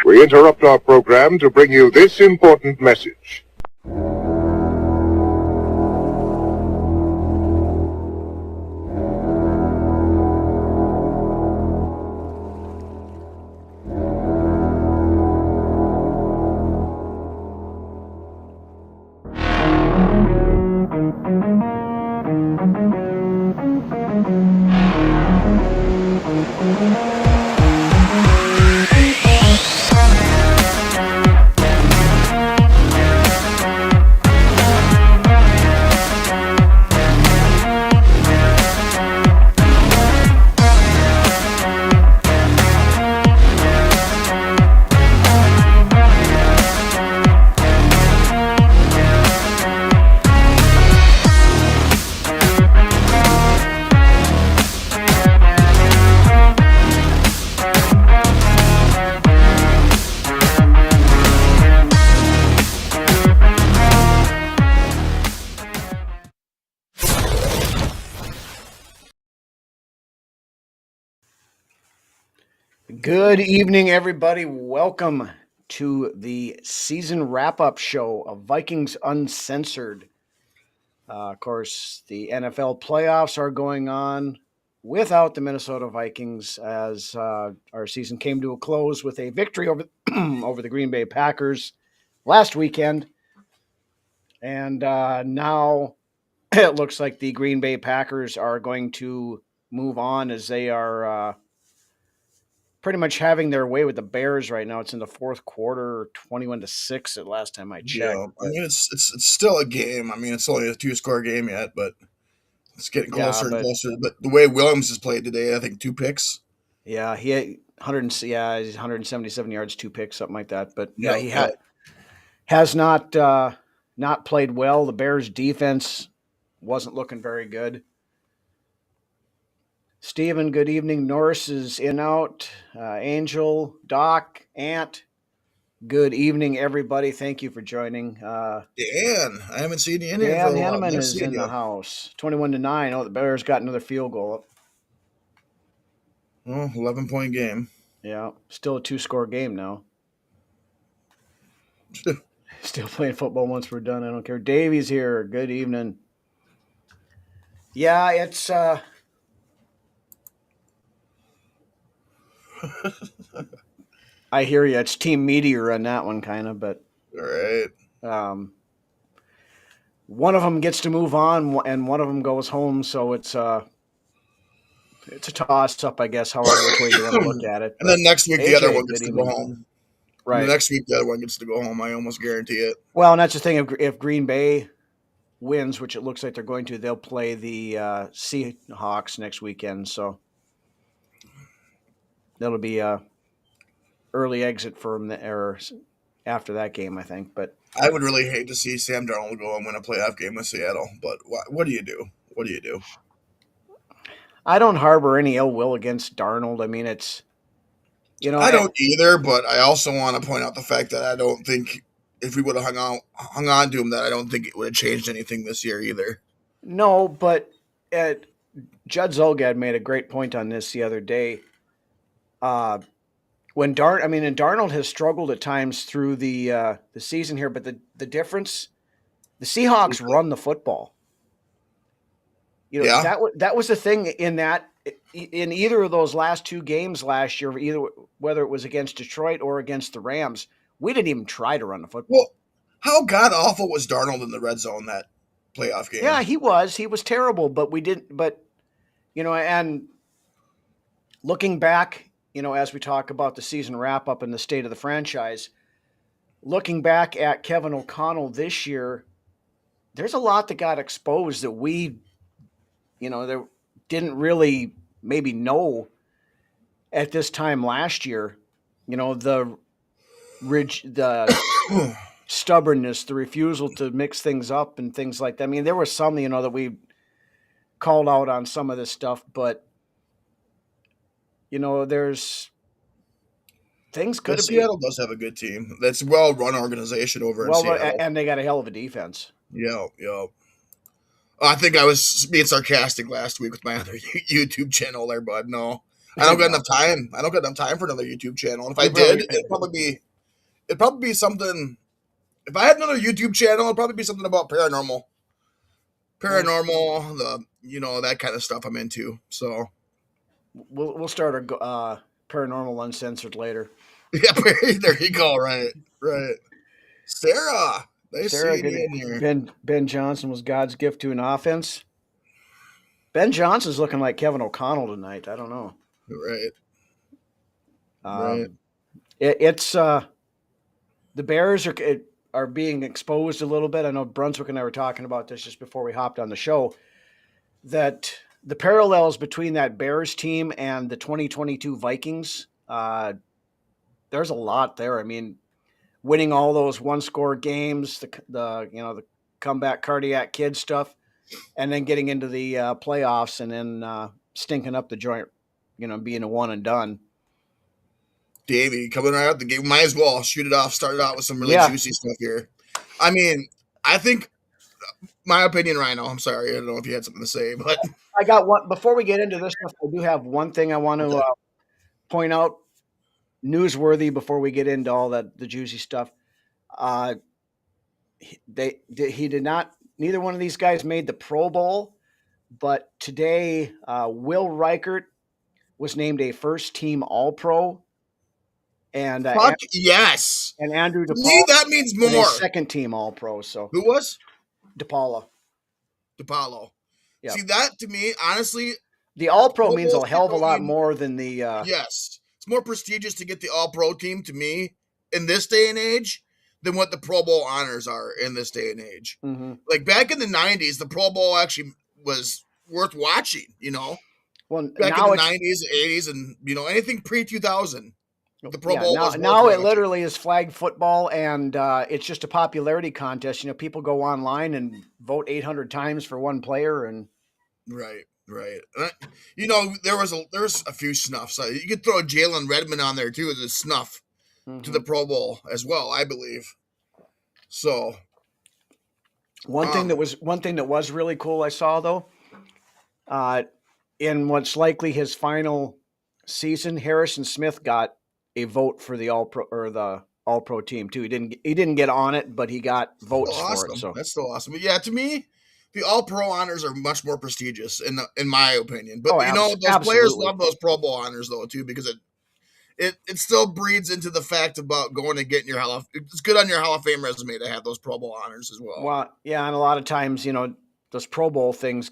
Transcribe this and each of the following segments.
We interrupt our program to bring you this important message. Good evening, everybody. Welcome to the season wrap-up show of Vikings Uncensored. Of course, the NFL playoffs are going on without the Minnesota Vikings as our season came to a close with a victory over over the Green Bay Packers last weekend. And now it looks like the Green Bay Packers are going to move on as they are pretty much having their way with the Bears right now. It's in the fourth quarter, 21-6 at last time I checked. Yeah, I mean it's still a game. I mean it's only a 2-score game yet, but it's getting closer and closer. But the way Williams has played today, I think 2 picks. Yeah, he had he's 177 yards, 2 picks, something like that. But yeah, he has not played well. The Bears defense wasn't looking very good. Stephen, good evening. Norris is in out. Angel, Doc, Ant. Good evening, everybody. Thank you for joining. Dan, I haven't seen you in here Dan for a while. Hanneman is in the house. 21-9. Oh, the Bears got another field goal. Oh, 11-point game. Yeah, still a 2-score game now. Still playing football once we're done. I don't care. Davey's here. Good evening. Yeah, it's I hear you. It's Team Meteor on that one, kind of, but all right. One of them gets to move on, and one of them goes home. So it's a toss up, I guess. However, which way you want to look at it. And then next week the other one gets to go home. Right. The next week the other one gets to go home. I almost guarantee it. Well, and that's the thing. If Green Bay wins, which it looks like they're going to, they'll play the Seahawks next weekend. So that'll be a early exit for them or after that game, I think. But I would really hate to see Sam Darnold go and win a playoff game with Seattle. But what do you do? What do you do? I don't harbor any ill will against Darnold. I mean, it's I don't either. But I also want to point out the fact that I don't think if we would have hung on to him, that I don't think it would have changed anything this year either. No, but Judd Zulgad made a great point on this the other day. And Darnold has struggled at times through the season here, but the difference, the Seahawks run the football. That was the thing in either of those last 2 games last year, whether it was against Detroit or against the Rams, we didn't even try to run the football. Well, how god awful was Darnold in the red zone that playoff game? Yeah, he was terrible, but we didn't. But and looking back, as we talk about the season wrap up and the state of the franchise, looking back at Kevin O'Connell this year, there's a lot that got exposed that we, there didn't really maybe know at this time last year. The the stubbornness, the refusal to mix things up and things like that. I mean, there was some, that we called out on some of this stuff, but there's things could have been Seattle does have a good team. That's a well-run organization over in Seattle. and they got a hell of a defense. Yeah, yeah. I think I was being sarcastic last week with my other YouTube channel there, bud. No, I don't got enough time. I don't got enough time for another YouTube channel. And if I did, it'd probably be something. If I had another YouTube channel, it'd probably be something about paranormal, that kind of stuff I'm into. So we'll start a paranormal uncensored later. yeah, there you go. Right. Sarah, Sarah, seeing you in here. Ben Johnson was God's gift to an offense. Ben Johnson's looking like Kevin O'Connell tonight. I don't know. Right. It's the Bears are being exposed a little bit. I know Brunswick and I were talking about this just before we hopped on the show, that the parallels between that Bears team and the 2022 Vikings, there's a lot there. I mean, winning all those one-score games, the comeback cardiac kid stuff, and then getting into the playoffs and then stinking up the joint, being a one and done. Davey coming right out the game, might as well shoot it off. Started out with some really juicy stuff here. I mean, I think my opinion, Rhino. I'm sorry, I don't know if you had something to say, but I got one. Before we get into this stuff, I do have one thing I want to point out, newsworthy, before we get into all the juicy stuff. He did not. Neither one of these guys made the Pro Bowl, but today Will Reichert was named a first-team All-Pro. And yes, and Andrew DePaula. See, that means more. Second team All Pro. So who was DePaula? Yep. See, that to me, honestly, the All Pro means a hell of a lot more than the. Yes, it's more prestigious to get the All Pro team to me in this day and age than what the Pro Bowl honors are in this day and age. Mm-hmm. Like back in the '90s, the Pro Bowl actually was worth watching. Well, back in the '90s, '80s, and anything pre-2000. The Pro Bowl now it literally is flag football, and it's just a popularity contest. People go online and vote 800 times for one player, and right. There's a few snuffs. You could throw Jalen Redmond on there too as a snuff to the Pro Bowl as well, I believe. So one thing that was really cool I saw though, in what's likely his final season, Harrison Smith got a vote for the All Pro team too. He didn't get on it, but he got votes for it. So that's still awesome. But yeah, to me, the All Pro honors are much more prestigious in my opinion. But those players love those Pro Bowl honors though too, because it still breeds into the fact about going and getting it's good on your Hall of Fame resume to have those Pro Bowl honors as well. Well, yeah, and a lot of times, those Pro Bowl things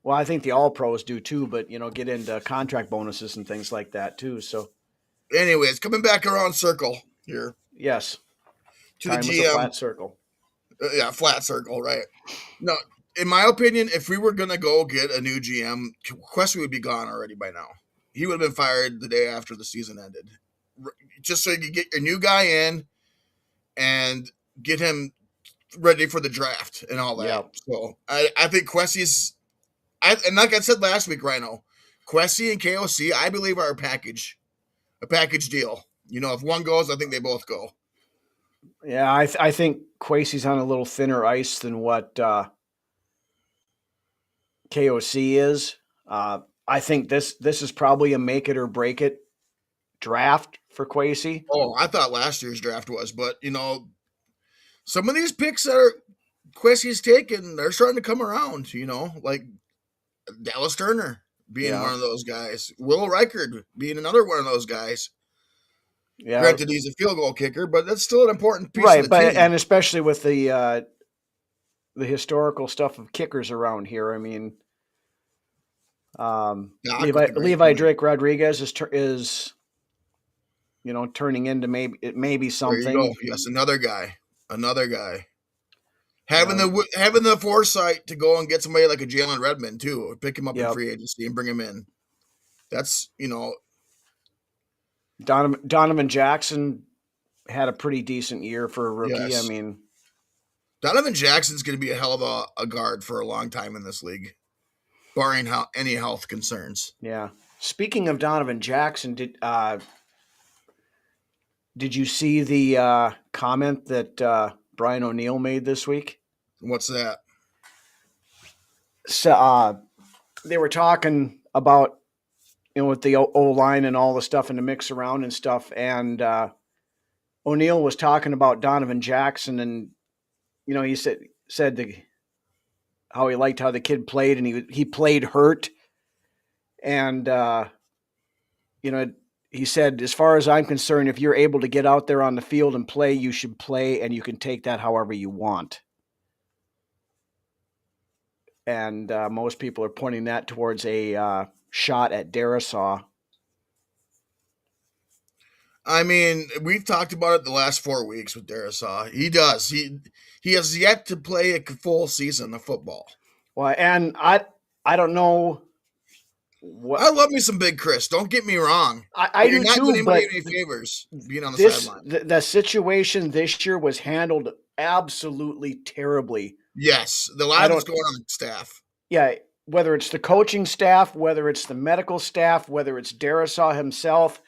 I think the All Pros do too, but get into contract bonuses and things like that too. So anyways, coming back around circle here. Yes. To time the GM. Flat circle. Flat circle, right. No, in my opinion, if we were going to go get a new GM, Quest would be gone already by now. He would have been fired the day after the season ended. Just so you could get your new guy in and get him ready for the draft and all that. Yep. So I think Quessy's, and like I said last week, Rhino, Quessy and KOC, I believe are a package deal. If one goes, I think they both go. Yeah, I think Quasy's on a little thinner ice than what KOC is. I think this is probably a make it or break it draft for Quasy. Oh, I thought last year's draft was, but some of these picks that are Quasy's taken, they're starting to come around. Like Dallas Turner being one of those guys, Will Reichert being another one of those guys. Yeah, granted he's a field goal kicker, but that's still an important piece of the team. And especially with the historical stuff of kickers around here. I mean, Levi Drake Rodriguez is turning into maybe There you go. something. Yes, another guy. You Having know, the foresight to go and get somebody like a Jalen Redmond too, or pick him up in yep. free agency and bring him in. That's Donovan Jackson had a pretty decent year for a rookie. I yes. mean, Donovan Jackson's going to be a hell of a guard for a long time in this league, barring any health concerns. yeah. Speaking of Donovan Jackson, did you see the comment that Brian O'Neill made this week? What's that? So they were talking about with the O line and all the stuff in the mix around and stuff, and O'Neill was talking about Donovan Jackson, and he said how he liked how the kid played, and he played hurt, and he said, as far as I'm concerned, if you're able to get out there on the field and play, you should play, and you can take that however you want. And most people are pointing that towards a shot at Darisaw. I mean, we've talked about it the last 4 weeks with Darisaw. He does. He has yet to play a full season of football. Well, and I don't know what I love me some Big Chris. Don't get me wrong. I You're do not too, doing but anybody any favors being on the this sideline. the situation this year was handled absolutely terribly. Yes, a I lot of it's don't. going on the staff. Yeah, whether it's the coaching staff, whether it's the medical staff, whether it's Darisaw himself,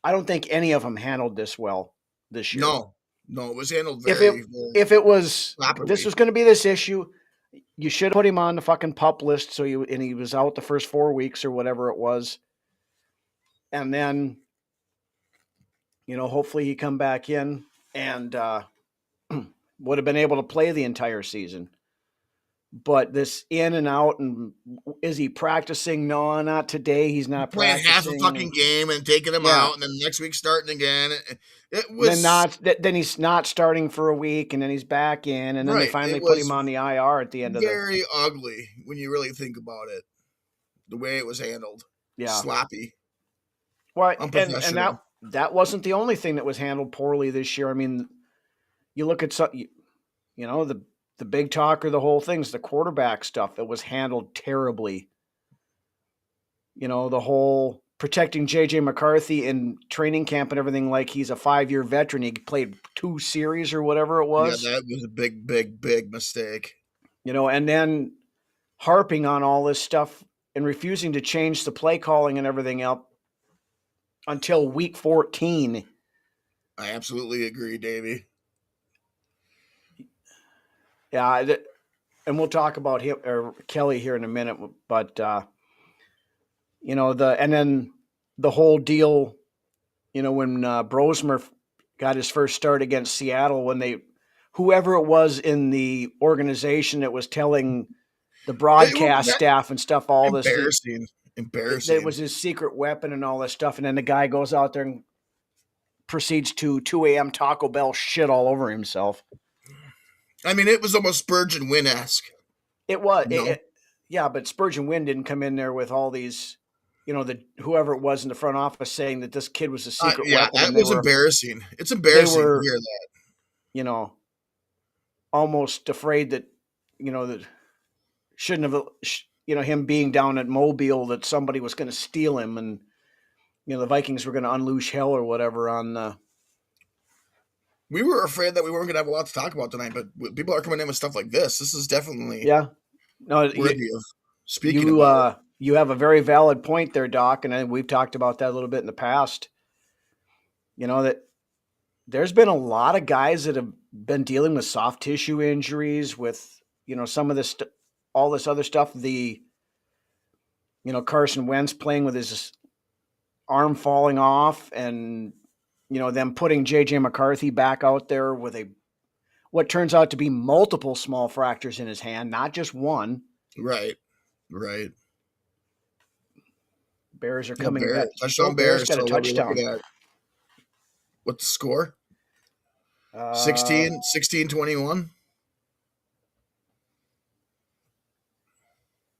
I don't think any of them handled this well this year. No, it was handled If very, if it was properly. this was going to be this issue, you should have put him on the fucking pup list. So he was out the first 4 weeks or whatever it was, and then hopefully he come back in and would have been able to play the entire season. But this in and out, and is he practicing? No, not today. He's not Playing half a practicing. fucking game and taking him out, and then next week starting again. It was Then he's not starting for a week, and then he's back in, and then they right. finally It put him was on the IR at the end of the. very ugly when you really think about it. The way it was handled, sloppy. Well, unprofessional. and that wasn't the only thing that was handled poorly this year. I mean, you look at the big talker, the whole thing's the quarterback stuff. It was handled terribly. The whole protecting J.J. McCarthy in training camp and everything like he's a 5-year veteran. He played 2 series or whatever it was. Yeah, that was a big, big, big mistake. And then harping on all this stuff and refusing to change the play calling and everything up until week 14. I absolutely agree, Davey. Yeah, and we'll talk about him or Kelly here in a minute, but and then the whole deal, when Brosmer got his first start against Seattle, when whoever it was in the organization that was telling the broadcast staff and stuff, all embarrassing. It was his secret weapon and all this stuff, and then the guy goes out there and proceeds to 2 a.m. Taco Bell shit all over himself. I mean, it was almost Spurgeon Wynn-esque. It was. Yeah, but Spurgeon Wynn didn't come in there with all these, whoever it was in the front office saying that this kid was a secret weapon. Yeah, that was embarrassing. It's embarrassing to hear that. Almost afraid that, that shouldn't have, him being down at Mobile, that somebody was going to steal him and, the Vikings were going to unleash hell or whatever on the. We were afraid that we weren't going to have a lot to talk about tonight, but people are coming in with stuff like this. This is definitely worthy of speaking about. You have a very valid point there, Doc, and we've talked about that a little bit in the past. That there's been a lot of guys that have been dealing with soft tissue injuries with, some of this, all this other stuff. Carson Wentz playing with his arm falling off and, them putting J.J. McCarthy back out there with what turns out to be multiple small fractures in his hand, not just one. Right. Bears are coming back. Touchdown Bears got a so touchdown. What's the score? 16-21.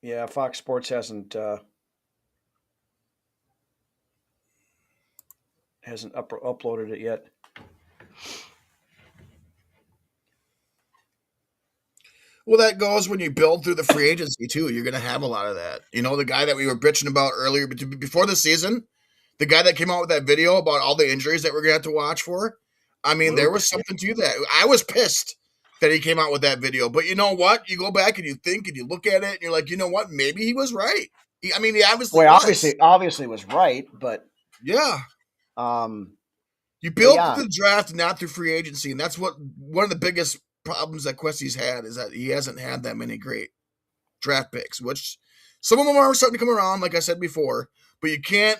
Yeah, Fox Sports hasn't hasn't uploaded it yet. Well, that goes when you build through the free agency too. You're going to have a lot of that. You know, the guy that we were bitching about earlier, before the season, the guy that came out with that video about all the injuries that we're going to have to watch for. I mean, there was something to that. I was pissed that he came out with that video, but you know what? You go back and you think and you look at it, and you're like, you know what? Maybe he was right. He obviously Well, was. obviously was right, but Yeah. um, You built yeah. the draft not through free agency, and that's what one of the biggest problems that Questy's had is that he hasn't had that many great draft picks, which some of them are starting to come around, like I said before, but you can't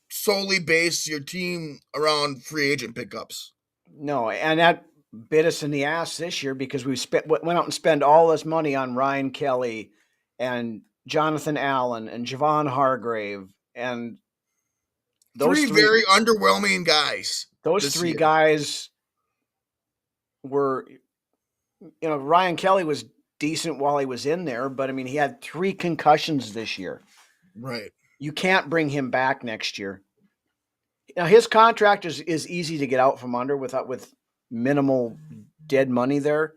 solely base your team around free agent pickups. No, and that bit us in the ass this year because we went out and spent all this money on Ryan Kelly and Jonathan Allen and Javon Hargrave and those Three very underwhelming guys. Those three guys were, Ryan Kelly was decent while he was in there, but I mean, he had 3 concussions this year. Right. You can't bring him back next year. Now his contract is easy to get out from under with minimal dead money there.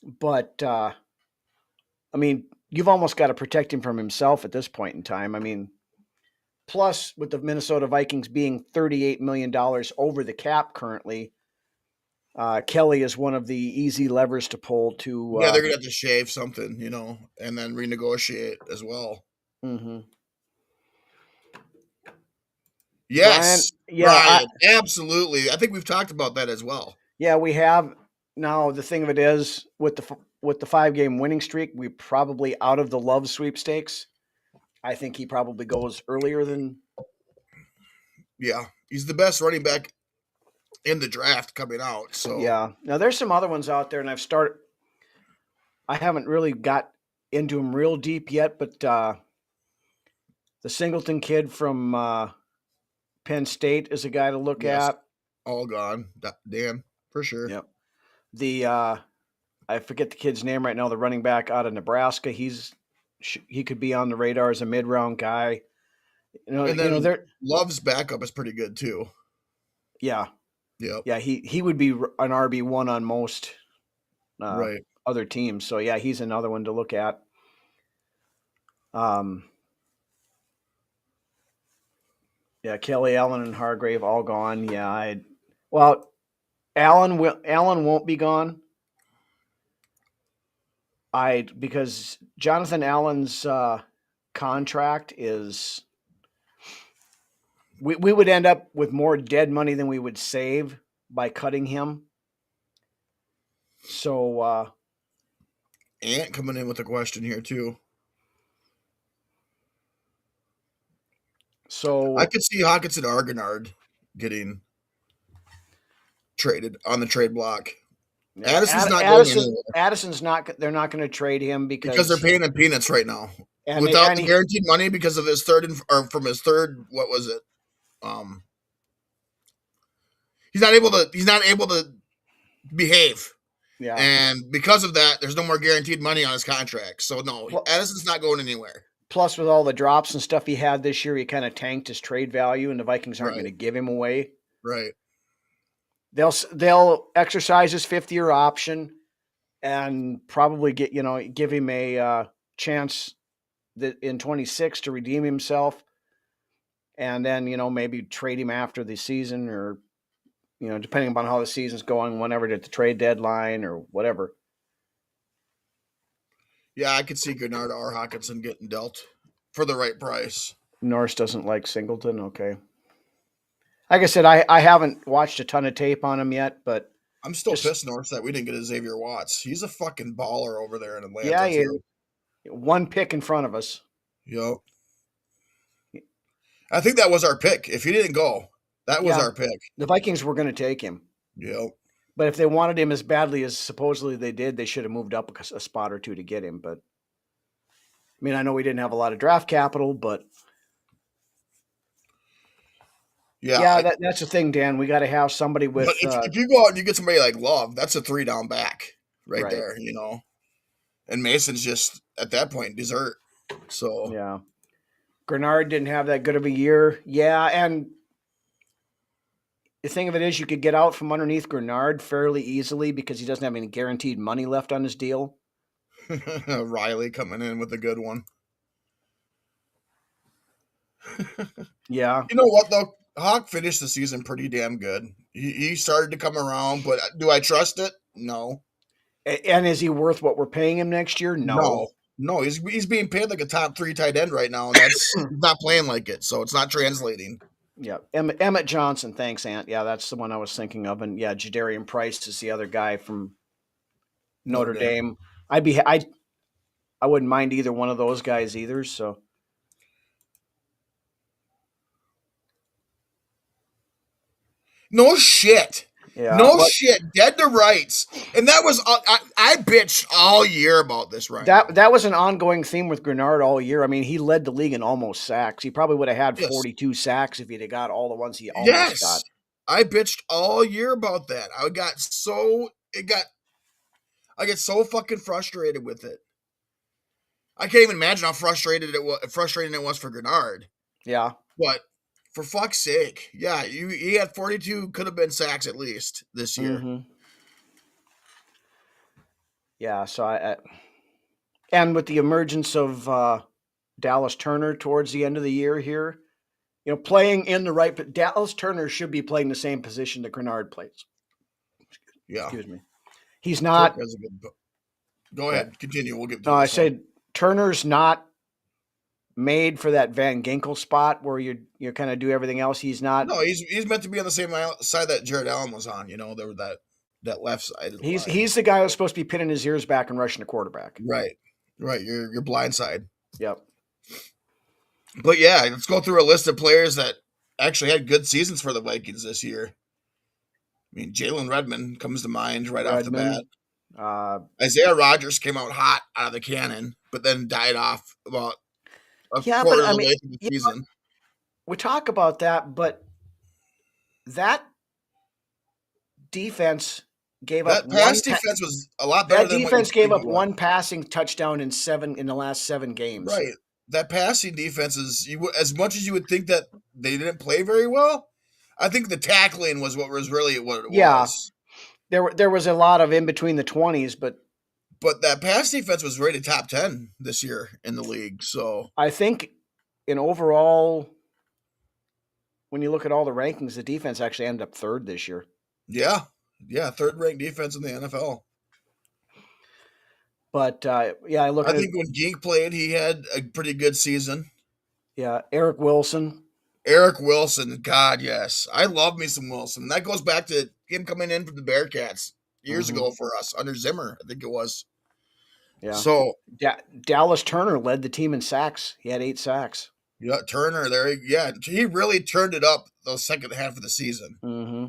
But I mean, you've almost got to protect him from himself at this point in time. I mean, plus with the Minnesota Vikings being $38 million over the cap currently, Kelly is one of the easy levers to pull to. Yeah, they're gonna have to shave something, and then renegotiate as well. Mm-hmm. Yes, Brian, absolutely. I think we've talked about that as well. Yeah, we have. Now the thing of it is, with the 5-game winning streak, we probably out of the Love sweepstakes. I think he probably goes earlier than. Yeah, he's the best running back in the draft coming out. So yeah, now there's some other ones out there, and I haven't really got into them real deep yet, but the Singleton kid from Penn State is a guy to look at. All gone, Dan, for sure. Yep. The I forget the kid's name right now. The running back out of Nebraska. He could be on the radar as a mid-round guy. And then Love's backup is pretty good too. Yeah. Yep. Yeah, he would be an RB1 on most other teams. So yeah, he's another one to look at. Yeah, Kelly, Allen, and Hargrave all gone. Yeah, Allen won't be gone. Because Jonathan Allen's contract is. We would end up with more dead money than we would save by cutting him. So Ant coming in with a question here too. So I could see Hawkinson Argonard getting traded on the trade block. Addison's not going anywhere. Addison's not. They're not going to trade him because they're paying him peanuts right now without the guaranteed money because of his third from his third. What was it? He's not able to behave. Yeah. And because of that, there's no more guaranteed money on his contract. So no, Addison's not going anywhere. Plus, with all the drops and stuff he had this year, he kind of tanked his trade value, and the Vikings aren't going to give him away. Right. They'll exercise his 5th-year option and probably give him a chance that in 26 to redeem himself, and then maybe trade him after the season, or depending upon how the season's going, whenever at the trade deadline or whatever. Yeah, I could see Gennard or Hawkinson getting dealt for the right price. Norris doesn't like Singleton. Okay. Like I said, I haven't watched a ton of tape on him yet, but I'm still pissed, North, that we didn't get a Xavier Watts. He's a fucking baller over there in Atlanta. Yeah, one pick in front of us. Yep. I think that was our pick. If he didn't go, that was our pick. The Vikings were going to take him. Yep. But if they wanted him as badly as supposedly they did, they should have moved up a spot or two to get him. But I mean, I know we didn't have a lot of draft capital, but that's the thing, Dan. We got to have somebody with. But if you go out and you get somebody like Love, that's a 3-down back right there, And Mason's just at that point dessert. So yeah, Grenard didn't have that good of a year. Yeah, and the thing of it is, you could get out from underneath Grenard fairly easily because he doesn't have any guaranteed money left on his deal. Riley coming in with a good one. Yeah. You know what, though? Hawk finished the season pretty damn good. He started to come around, but do I trust it? No. And is he worth what we're paying him next year? No. No, he's being paid like a top 3 tight end right now, and that's not playing like it, so it's not translating. Yeah, Emmett Johnson. Thanks, Ant. Yeah, that's the one I was thinking of, and yeah, Jadarian Price is the other guy from Notre Dame. I wouldn't mind either one of those guys either. So no shit. yeah, no shit. Dead to rights, and that was I bitched all year about this. Right. That was an ongoing theme with Grenard all year. I mean, he led the league in almost sacks. He probably would have had 42 sacks if he'd have got all the ones he almost got. I bitched all year about that. I get so fucking frustrated with it. I can't even imagine how frustrating it was for Grenard. Yeah. But for fuck's sake, yeah, he had 42, could have been sacks at least this year. Mm-hmm. Yeah, so and with the emergence of Dallas Turner towards the end of the year here, playing in the right, Dallas Turner should be playing the same position that Grenard plays. Yeah. Excuse me. He's not. Go ahead. Continue. We'll get to I said Turner's not made for that Van Ginkel spot where you kind of do everything else. He's not. No, he's meant to be on the same side that Jared Allen was on. There were that left side. He's the guy who's supposed to be pinning his ears back and rushing the quarterback. Right. Your blind side. Yep. But yeah, let's go through a list of players that actually had good seasons for the Vikings this year. I mean, Jalen Redmond comes to mind off the bat. Isaiah Rodgers came out hot out of the cannon, but then died off about a quarter of the way through the season. We talk about that, but that defense gave up. That pass defense was a lot better. That defense gave up one passing touchdown in the last 7 games. Right. That passing defense is as much as you would think that they didn't play very well. I think the tackling was what was really what it was. There was a lot of in between the 20s, but that pass defense was rated top 10 this year in the league. So I think in overall, when you look at all the rankings, the defense actually ended up 3rd this year. Yeah, 3rd ranked defense in the NFL. But I think when Gink played, he had a pretty good season. Yeah, Eric Wilson, God, yes. I love me some Wilson. That goes back to him coming in from the Bearcats years ago for us under Zimmer, I think it was. Yeah. So Dallas Turner led the team in sacks. He had 8 sacks. Yeah, Turner there. Yeah, he really turned it up the second half of the season. Mm-hmm.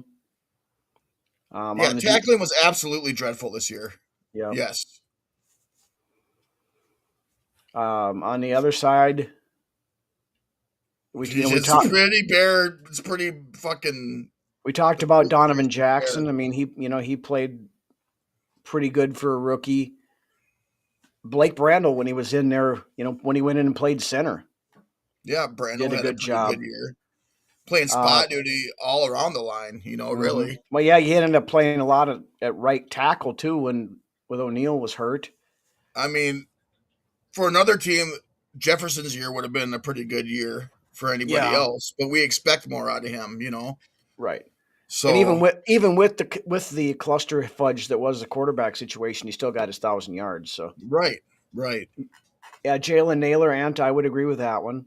Tackling was absolutely dreadful this year. Yeah. Yes. On the other side, it's pretty fucking. We talked about Donovan Jackson. I mean, he played pretty good for a rookie. Blake Brandel, when he was in there, when he went in and played center. Yeah, Brandel did a good job. Good year. Playing spot duty all around the line, really. Well, yeah, he ended up playing a lot at right tackle too when O'Neal was hurt. I mean, for another team, Jefferson's year would have been a pretty good year for anybody else, but we expect more out of him, Right. So and even with the cluster fudge that was the quarterback situation, he still got his 1,000 yards. So right. Yeah, Jalen Naylor, I would agree with that one.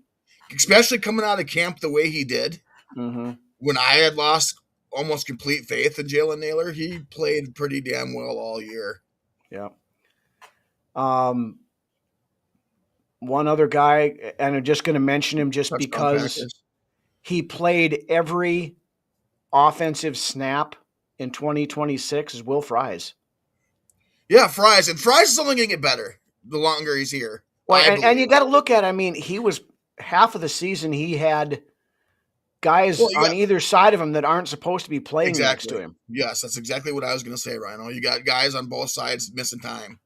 Especially coming out of camp the way he did. Mm-hmm. When I had lost almost complete faith in Jalen Naylor, he played pretty damn well all year. Yeah. One other guy, and I'm just going to mention him just because he played every offensive snap in 2026 is Will Fries. Yeah, Fries. And Fries is only going to get better the longer he's here. Well, and you got to look at, he was half of the season, he had guys on either side of him that aren't supposed to be playing next to him. Yes, that's exactly what I was going to say, Rhino. You got guys on both sides missing time.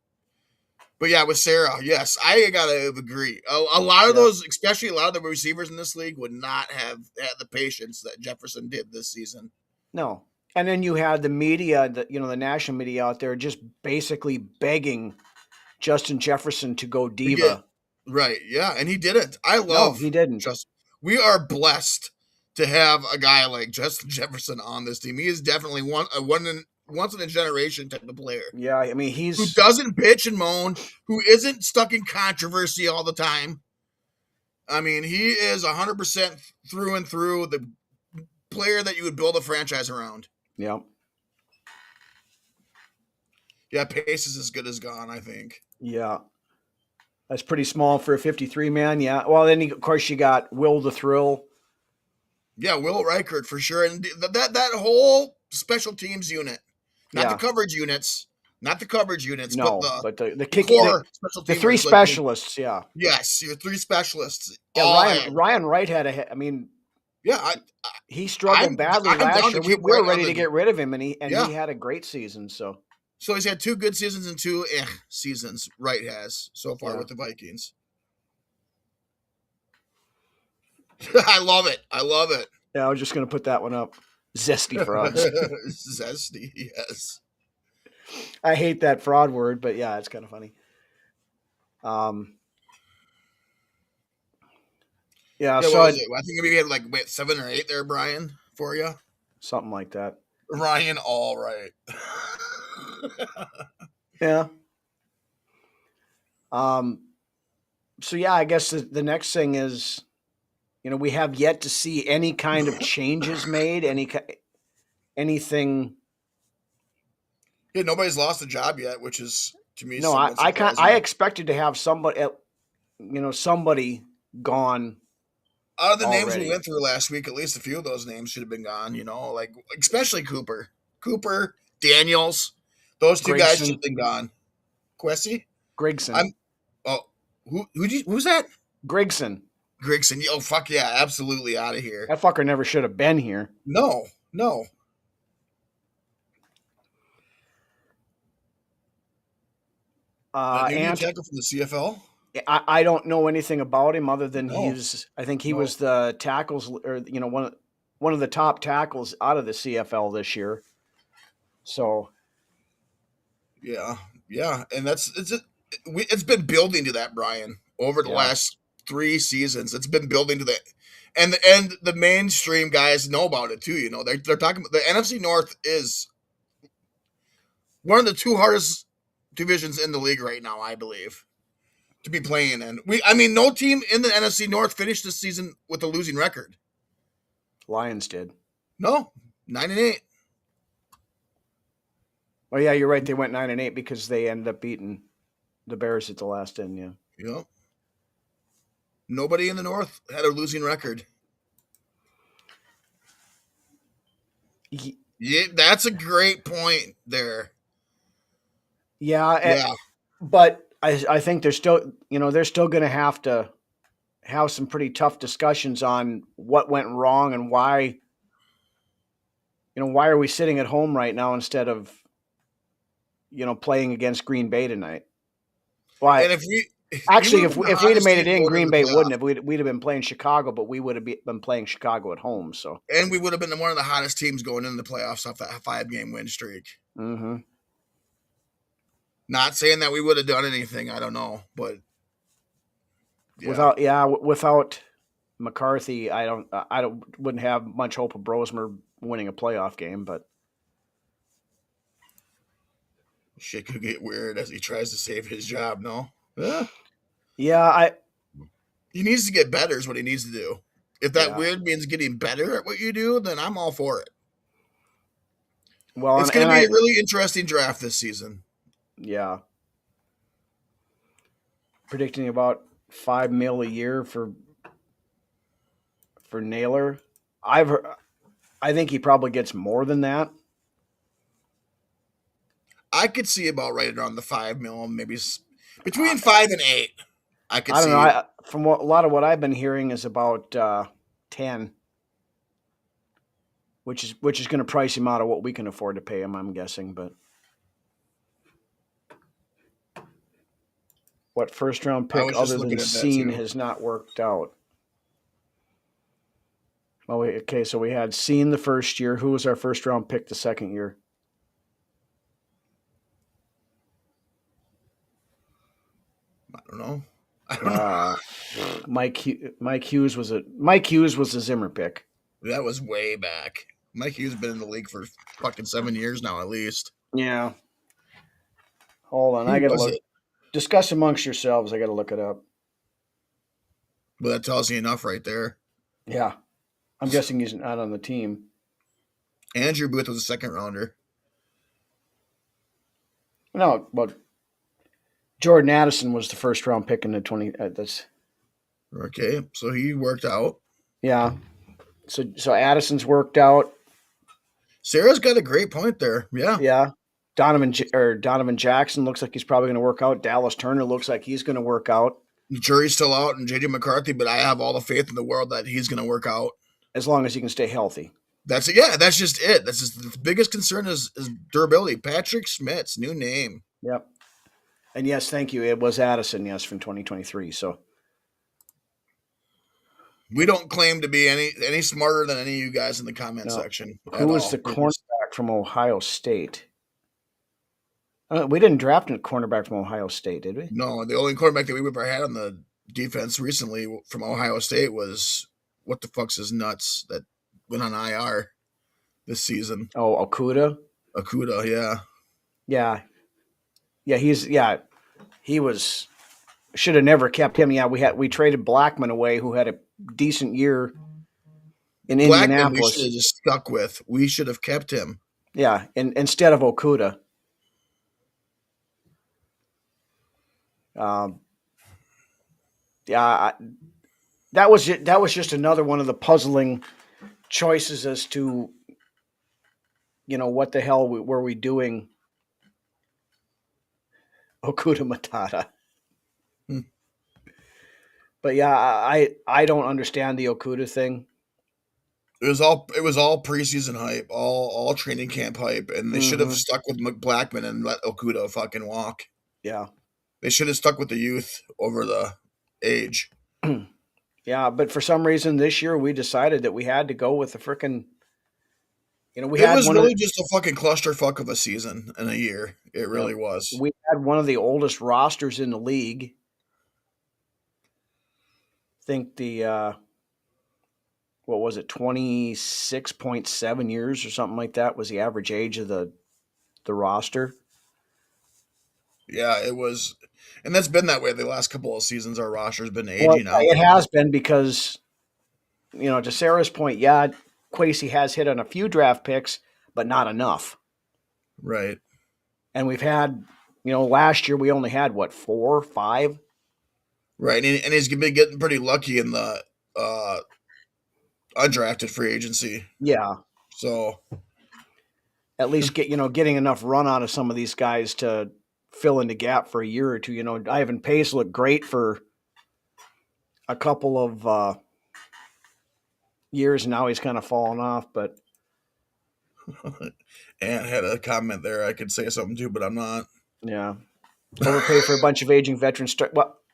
But yeah, with Sarah, yes, I got to agree. A lot of those, especially a lot of the receivers in this league, would not have had the patience that Jefferson did this season. No. And then you had the media, the national media out there just basically begging Justin Jefferson to go To get diva. right, yeah, and he didn't. I No, love he didn't. just we are blessed to have a guy like Justin Jefferson on this team. He is definitely once in a generation type of player Yeah, I mean who he's doesn't bitch and moan, who isn't stuck in controversy all the time. I mean, he is 100% through and through the player that you would build a franchise around. yeah. Yeah, Pace is as good as gone, I think. Yeah. That's pretty small for a 53 man. Yeah. Well, then of course you got Will the Thrill. Yeah, Will Reichert for sure, and that whole special teams unit, not the Yeah. coverage units, but No, but the the kick core special the three teamers. Like, specialists. Yeah. yes, your three specialists Yeah. all in. Ryan Wright had I mean, Yeah, he struggled badly I'm last down year. to We keep were Wright on ready to the. get rid of him, and Yeah, he had a great season. So so he's had 2 good seasons and 2 seasons. Wright has so far yeah. with the Vikings. I love it. I love it. Yeah, I was just gonna put that one up. Zesty frauds. Zesty, yes. I hate that fraud word, but yeah, it's kind of funny. Yeah, Yeah, so what was it? I think we had like 7 or 8 there, Brian, for you. something like that. Ryan, all right. Yeah. So yeah, I guess the next thing is, we have yet to see any kind of changes made, anything. Yeah, nobody's lost a job yet, which is to me No, somewhat I surprising. expected to have somebody gone Out of the names we already. went through last week, at least a few of those names should have been gone. Like especially Cooper, Daniels, those 2 guys should Grigson, have been gone. Quessy, Grigson, I'm. Oh, who's that? Grigson. Grigson. Oh fuck yeah, absolutely out of here. That fucker never should have been here. No, no. That new And tackle from the CFL. I don't know anything about him other than No, I think he no. was the tackles, or one of the top tackles out of the CFL this year. So Yeah, yeah, and it's been building to that, Brian, over the yeah, last 3 seasons. It's been building to that, and the mainstream guys know about it too. They're talking about the NFC North is one of the 2 hardest divisions in the league right now, I believe, to be playing in. I mean, no team in the NFC North finished this season with a losing record. Lions did. No, 9-8. Oh yeah, you're right. They went 9-8 because they ended up beating the Bears at the last end. Yeah. Nobody in the North had a losing record. Yeah, that's a great point there. Yeah, Yeah. but I think they're still going to have some pretty tough discussions on what went wrong and why. Why are we sitting at home right now instead of playing against Green Bay tonight? Why? And if Actually, if if we'd have made it in, Green Bay wouldn't have. We'd have been playing Chicago, but we would have been playing Chicago at home. So, and we would have been one of the hottest teams going into the playoffs off that 5-game win streak. mm-hmm. Not saying that we would have done anything. I don't know, but yeah. Without McCarthy, I wouldn't have much hope of Brosmer winning a playoff game. But Shit could get weird as he tries to save his job. No, yeah, he needs to get better. Is what he needs to do. If that weird means getting better at what you do, then I'm all for it. Well, it's going to be a really interesting draft this season. Yeah, predicting about $5 million a year for Naylor. I think he probably gets more than that. I could see about right around the 5 million, maybe between 5 and 8. I don't know. From a lot of what I've been hearing is about 10, which is going to price him out of what we can afford to pay him, I'm guessing. But what first round pick other than Seen has not worked out? Okay, so we had Seen the first year. Who was our first round pick the second year? I don't know. I don't know. Mike Hughes was a Zimmer pick. That was way back. Mike Hughes been in the league for fucking 7 years now, at least. Yeah. Hold on, Who I gotta was look. it? Discuss amongst yourselves. I gotta look it up. Well, that tells you enough right there. Yeah, I'm guessing he's not on the team. Andrew Booth was a second rounder. No, but Jordan Addison was the first round pick in the 20. That's Okay, so he worked out. yeah. So Addison's worked out. Sarah's got a great point there. Yeah. Yeah. Donovan Jackson looks like he's probably going to work out. Dallas Turner looks like he's going to work out The jury's still out and JJ McCarthy, but I have all the faith in the world that he's going to work out. as long as he can stay healthy. That's it. Yeah, that's just it. That's just the biggest concern is durability. Patrick Smith's new name. Yep. And yes, thank you. It was Addison, yes, from 2023. So We don't claim to be any smarter than any of you guys in the comment No. section. Who was the cornerback from Ohio State? We didn't draft a cornerback from Ohio State, did we? No, the only quarterback that we ever had on the defense recently from Ohio State was what the fuck's his nuts that went on IR this season. Oh, Okuda. Okuda, yeah. He was should have never kept him. Yeah, we traded Blackman away, who had a decent year in Blackman we Indianapolis. should have just stuck with. We should have kept him. Yeah, instead of Okuda. That was just another one of the puzzling choices as to, what the hell were we doing? Okuda Matata. But yeah, I don't understand the Okuda thing. It was all preseason hype, all training camp hype, and they should have stuck with Blackman and let Okuda fucking walk. Yeah. They should have stuck with the youth over the age. Yeah, but for some reason this year we decided that we had to go with the frickin' It was really just a fucking clusterfuck of a season and a year. It really was. We had one of the oldest rosters in the league. I think the what was it, 26.7 years or something like that was the average age of the roster. Yeah, it was. And that's been that way the last couple of seasons. Our roster's been aging out. It has been because, to Sarah's point, yeah, Kwesi has hit on a few draft picks, but not enough. Right. And we've had, last year we only had, 4, 5? Right, and he's been getting pretty lucky in the undrafted free agency. Yeah. So at least getting enough run out of some of these guys to fill in the gap for a year or two. Ivan Pace looked great for a couple of years, and now he's kind of fallen off. But Ant had a comment there. I could say something too, but I'm not. Yeah, overpay for a bunch of aging veterans.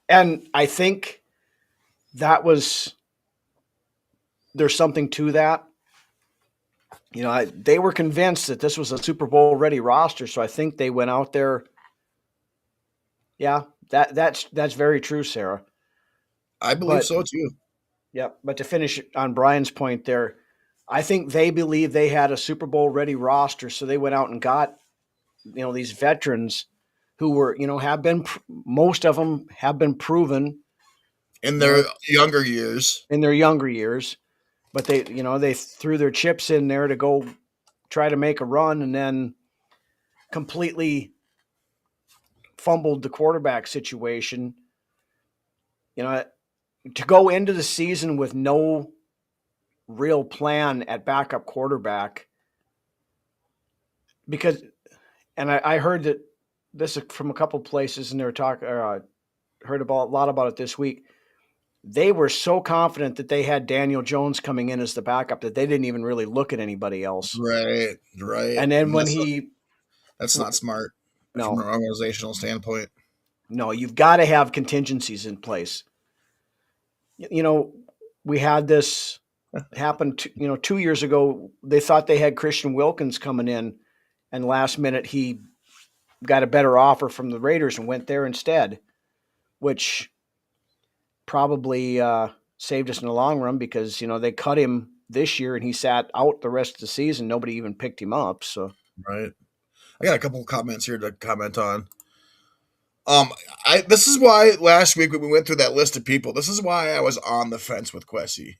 And I think there's something to that. They were convinced that this was a Super Bowl ready roster, so I think they went out there. Yeah, that's very true, Sarah. I believe so too. Yeah, but to finish on Brian's point there, I think they believe they had a Super Bowl ready roster, so they went out and got these veterans who were most of them have been proven in their younger years. But they threw their chips in there to go try to make a run, and then completely fumbled the quarterback situation. To go into the season with no real plan at backup quarterback, because, and I heard that this from a couple places, and they were talking, heard a lot about it this week. They were so confident that they had Daniel Jones coming in as the backup that they didn't even really look at anybody else. Right. And then that's not smart from an organizational standpoint. No, you've got to have contingencies in place. We had this It happened, 2 years ago. They thought they had Christian Wilkins coming in, and last minute he got a better offer from the Raiders and went there instead, which probably saved us in the long run because they cut him this year and he sat out the rest of the season. Nobody even picked him up. So Right. I got a couple of comments here to comment on. This is why last week when we went through that list of people, this is why I was on the fence with Quessy.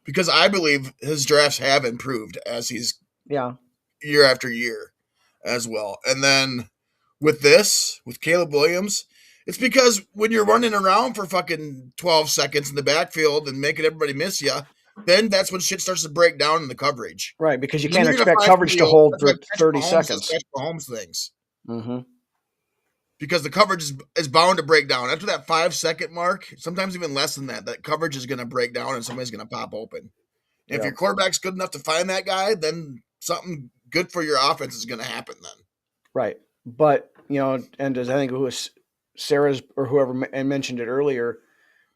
Because I believe his drafts have improved as he's yeah, year after year as well. And then with Caleb Williams, it's because when you're running around for fucking 12 seconds in the backfield and making everybody miss you, then that's when shit starts to break down in the coverage. right. Because you And then can't you're going to expect find coverage to hold for 30 seconds. Patrick Mahomes things. Mm-hmm. Because the coverage is bound to break down. After that 5-second mark, sometimes even less than that, that coverage is going to break down and somebody's going to pop open. And if your quarterback's good enough to find that guy, then something good for your offense is going to happen then. Right. But, and as I think it was Sarah's or whoever mentioned it earlier,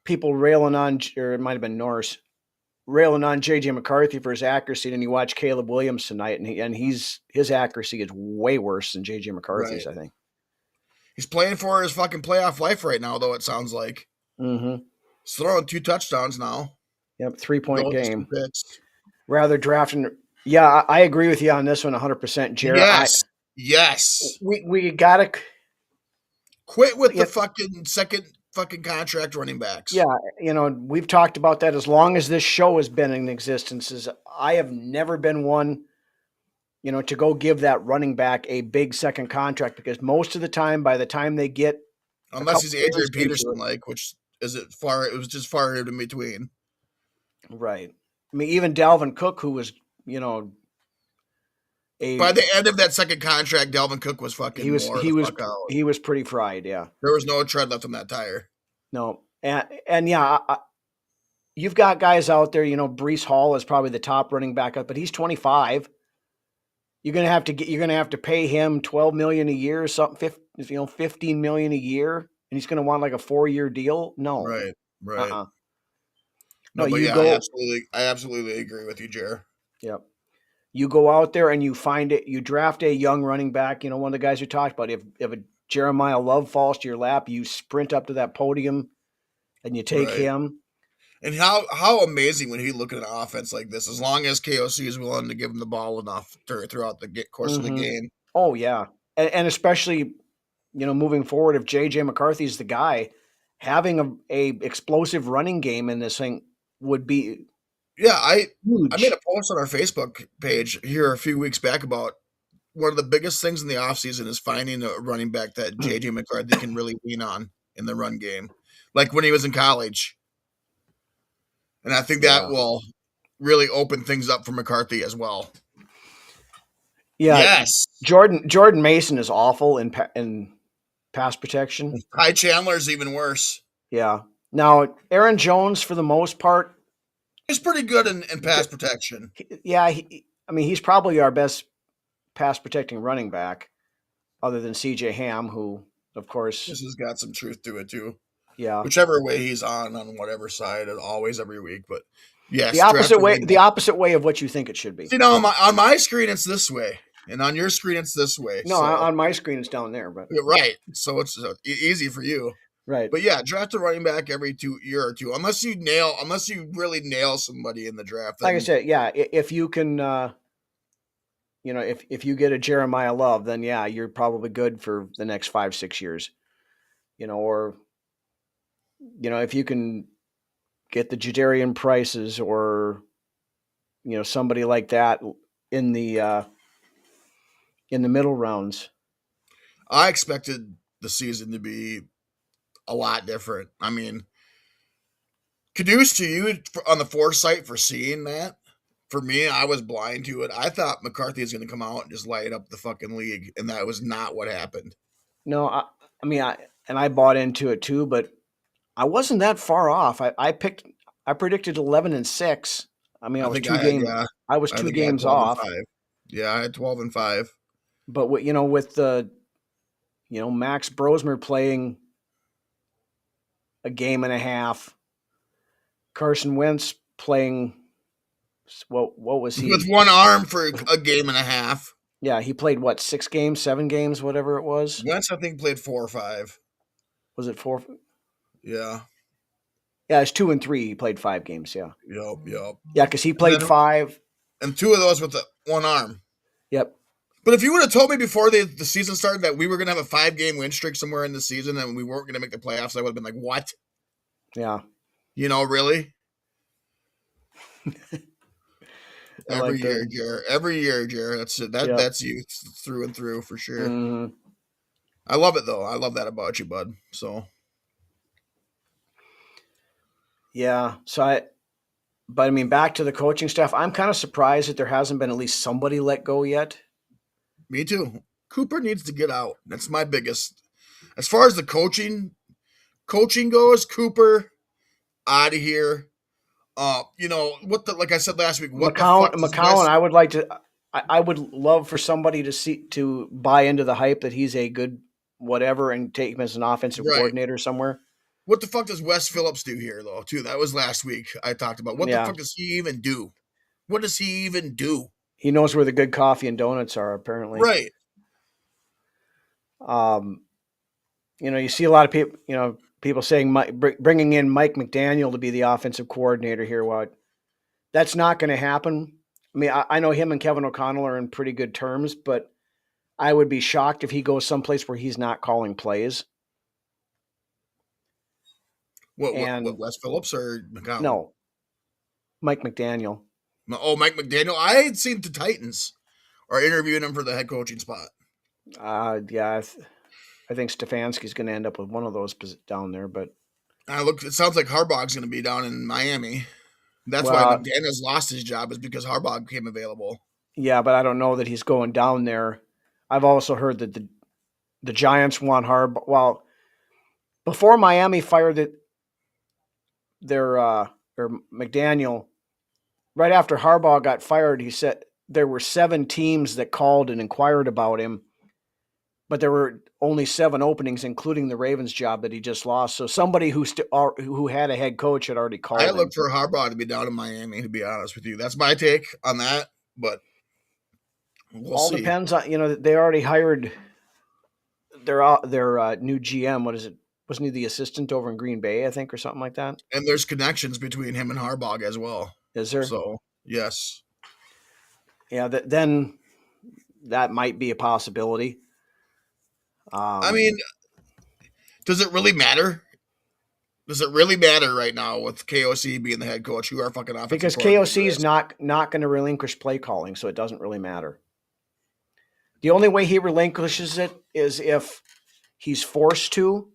people railing on, or it might have been Norris, railing on J.J. McCarthy for his accuracy, and you watch Caleb Williams tonight, and his accuracy is way worse than J.J. McCarthy's, Right. I think. He's playing for his fucking playoff life right now, though, it sounds like. Mm-hmm. He's throwing 2 touchdowns now. Yep, 3-point game. Picks. Rather drafting. Yeah, I agree with you on this one 100%, Jared. Yes. We got to quit with the fucking second fucking contract running backs. Yeah, we've talked about that as long as this show has been in existence. I have never been one, to go give that running back a big second contract because most of the time, by the time they get, unless he's Adrian Peterson, which is it far? It was just far in between. Right. I mean, even Dalvin Cook, who was, by the end of that second contract, Dalvin Cook was fucking. He was pretty fried. Yeah, there was no tread left on that tire. No, and yeah, you've got guys out there. Breece Hall is probably the top running back up, but he's 25. You're gonna have to pay him $12 million a year, or something, $15 million a year, and he's gonna want like a 4-year deal. No, right. No, I absolutely agree with you, Jer. Yep. You go out there and you find it. You draft a young running back. One of the guys we talked about. If a Jeremiah Love falls to your lap, you sprint up to that podium and you take him. And how amazing when he look at an offense like this, as long as KOC is willing to give him the ball enough throughout the course of the game. Oh, yeah. And especially, moving forward, if J.J. McCarthy is the guy, having a explosive running game in this thing would be huge. I made a post on our Facebook page here a few weeks back about one of the biggest things in the offseason is finding a running back that J.J. McCarthy can really lean on in the run game, like when he was in college. And I think that will really open things up for McCarthy as well. Yeah. Yes. Jordan Mason is awful in pass protection. Ty Chandler's even worse. Yeah. Now, Aaron Jones, for the most part, he's pretty good in pass protection. Yeah. He's probably our best pass protecting running back other than CJ Ham, who, of course, this has got some truth to it too. Yeah. Whichever way he's on whatever side, always every week. But yes, the opposite way of what you think it should be. See, now on my screen it's this way, and on your screen it's this way. No, on my screen it's down there. But right, so it's easy for you. Right. But yeah, draft a running back every year or two, unless you really nail somebody in the draft. Like I said, yeah, if you can, if you get a Jeremiah Love, then yeah, you're probably good for the next 5-6 years. Or if you can get the Jadarian Prices or, somebody like that in the middle rounds. I expected the season to be a lot different. I mean, kudos to you on the foresight for seeing that. For me, I was blind to it. I thought McCarthy was going to come out and just light up the fucking league, and that was not what happened. No, I bought into it too, but I wasn't that far off. I predicted 11-6. I was 2 games. I was 2 games off. Yeah, I had 12-5. But with the, Max Brosmer playing a game and a half, Carson Wentz playing what was he? with one arm for a game and a half. Yeah, he played what, 6 games, 7 games, whatever it was. Wentz, I think, played 4 or 5. Was it 4? Yeah. Yeah, it's 2 and 3. He played 5 games. Yeah, Yep. yeah, because he And played then 5. and 2 of those with the one arm. Yep. But if you would have told me before the season started that we were going to have a 5-game win streak somewhere in the season and we weren't going to make the playoffs, I would have been like, what? Yeah. Really? Every year, Jared. Every year, Jared. That's you through and through for sure. Mm-hmm. I love it though. I love that about you, bud. So yeah. But I mean, back to the coaching staff. I'm kind of surprised that there hasn't been at least somebody let go yet. me too. Cooper needs to get out. That's my biggest. As far as the coaching goes, Cooper out of here. Like I said last week, what the fuck is McCown, I would like to. I would love for somebody to buy into the hype that he's a good whatever and take him as an offensive coordinator somewhere. What the fuck does Wes Phillips do here, though, too? That was last week I talked about. What the fuck does he even do? What does he even do? He knows where the good coffee and donuts are, apparently. Right. You see a lot of people, people saying bringing in Mike McDaniel to be the offensive coordinator here. Well, that's not going to happen. I mean, I know him and Kevin O'Connell are in pretty good terms, but I would be shocked if he goes someplace where he's not calling plays. What Wes Phillips or McCown? No, Mike McDaniel. Oh, Mike McDaniel. I had seen the Titans are interviewing him for the head coaching spot. Yeah, I think Stefanski's going to end up with one of those down there. But it sounds like Harbaugh's going to be down in Miami. That's why McDaniel's lost his job, is because Harbaugh became available. Yeah, but I don't know that he's going down there. I've also heard that the Giants want Harbaugh. Well, before Miami fired their McDaniel, right after Harbaugh got fired, he said there were 7 teams that called and inquired about him, but there were only 7 openings, including the Ravens job that he just lost. So somebody who had a head coach had already called. I look for Harbaugh to be down in Miami, to be honest with you. That's my take on that, but we'll see. Depends on, they already hired their new GM. What is it? Wasn't he the assistant over in Green Bay, I think, or something like that? And there's connections between him and Harbaugh as well. Is there? So, yes. Yeah, then that might be a possibility. I mean, does it really matter? Does it really matter right now with KOC being the head coach? Who are fucking offensive? Because KOC is not going to relinquish play calling, so it doesn't really matter. The only way he relinquishes it is if he's forced to.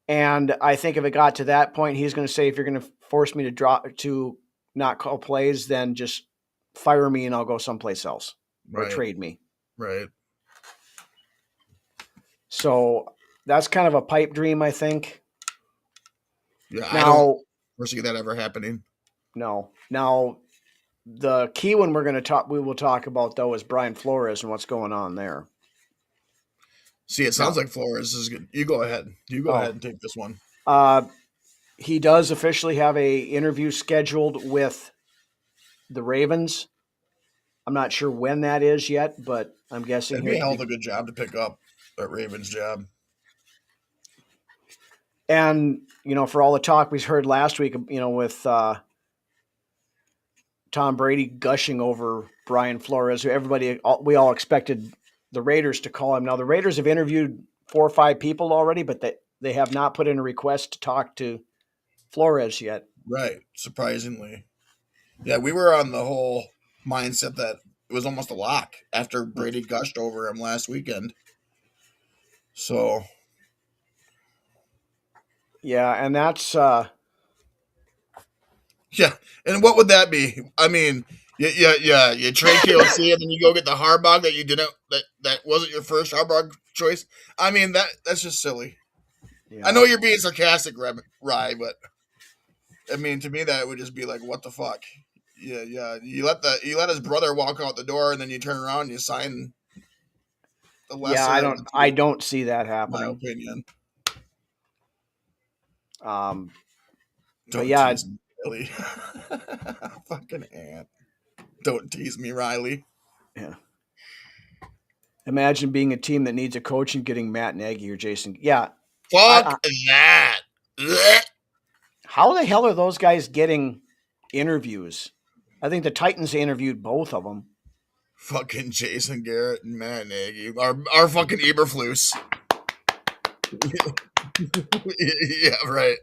And I think if it got to that point, he's going to say, if you're going to force me to not call plays, then just fire me and I'll go someplace else or trade me. Right. So that's kind of a pipe dream, I think. Yeah, I don't foresee that ever happening. No. Now, the key one we will talk about, though, is Brian Flores and what's going on there. See, it sounds like Flores is good. You go ahead. You go ahead and take this one. He does officially have a interview scheduled with the Ravens. I'm not sure when that is yet, but I'm guessing it'd be a hell of a good job to pick up that Ravens job. And, for all the talk we heard last week, with Tom Brady gushing over Brian Flores, who we all expected the Raiders to call him. Now, the Raiders have interviewed 4 or 5 people already, but they have not put in a request to talk to Flores yet. Right. Surprisingly. Yeah, we were on the whole mindset that it was almost a lock after Brady gushed over him last weekend. So. Yeah, and that's... Yeah, and what would that be? I mean, you trade KOC and then you go get the Harbaugh that you didn't that wasn't your first Harbaugh choice. I mean, that's just silly. Yeah. I know you're being sarcastic, Rye, but I mean, to me that would just be like, what the fuck? Yeah. You let his brother walk out the door and then you turn around and you sign the lesser. Yeah, I don't see that happening. My opinion. But yeah, Riley. Fucking ant. Don't tease me, Riley. Yeah. Imagine being a team that needs a coach and getting Matt Nagy or Jason. Yeah. Fuck that. Blech. How the hell are those guys getting interviews? I think the Titans interviewed both of them. Fucking Jason Garrett and Matt Nagy. Our fucking Eberflus. Yeah, right.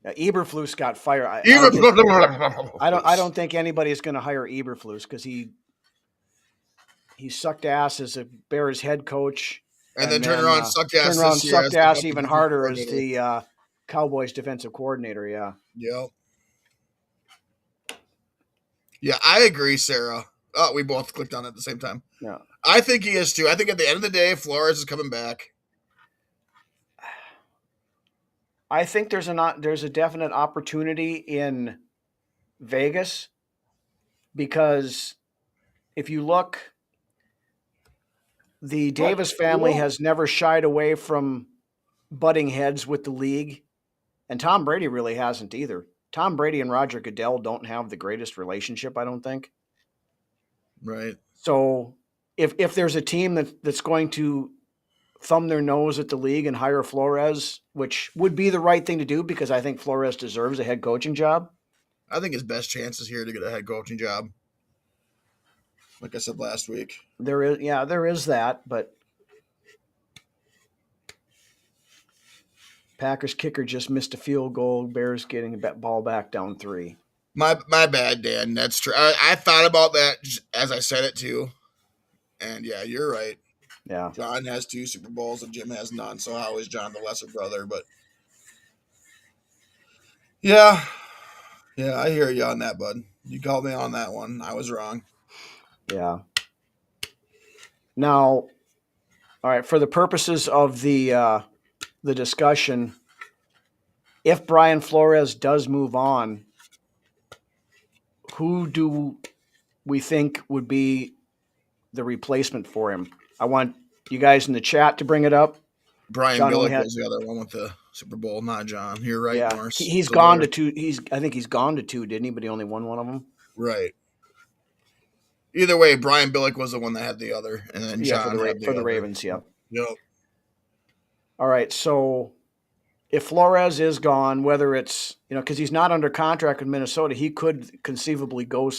Eberflus got fired. I Eberflus. don't think anybody is going to hire Eberflus because he sucked ass as a Bears head coach, And then turn around, sucked ass. Turn around, this year sucked as ass the even defensive harder as coordinator. the Cowboys defensive coordinator. Yeah. Yep. Yeah, I agree, Sarah. Oh, we both clicked on it at the same time. Yeah. I think he is too. I think at the end of the day, Flores is coming back. I think there's a definite opportunity in Vegas because if you look, the Davis family has never shied away from butting heads with the league, and Tom Brady really hasn't either. Tom Brady and Roger Goodell don't have the greatest relationship, I don't think. Right. So if there's a team that's going to thumb their nose at the league and hire Flores, which would be the right thing to do because I think Flores deserves a head coaching job. I think his best chance is here to get a head coaching job. Like I said last week. There is that, but Packers kicker just missed a field goal. Bears getting a ball back down 3. My bad, Dan. That's true. I thought about that as I said it too. And yeah, you're right. Yeah. John has 2 Super Bowls and Jim has none. So how is John the lesser brother? But yeah, I hear you on that, bud. You called me on that one. I was wrong. Yeah. Now, all right. For the purposes of the discussion, if Brian Flores does move on, who do we think would be the replacement for him? I want you guys in the chat to bring it up. Brian Billick was the other one with the Super Bowl, not John. You're right, yeah. Morris. He's gone to 2. I think he's gone to 2, didn't he? But he only won one of them. Right. Either way, Brian Billick was the one that had the other, and then John for the Ravens. Yeah. Yep. All right. So if Flores is gone, whether it's because he's not under contract with Minnesota, he could conceivably go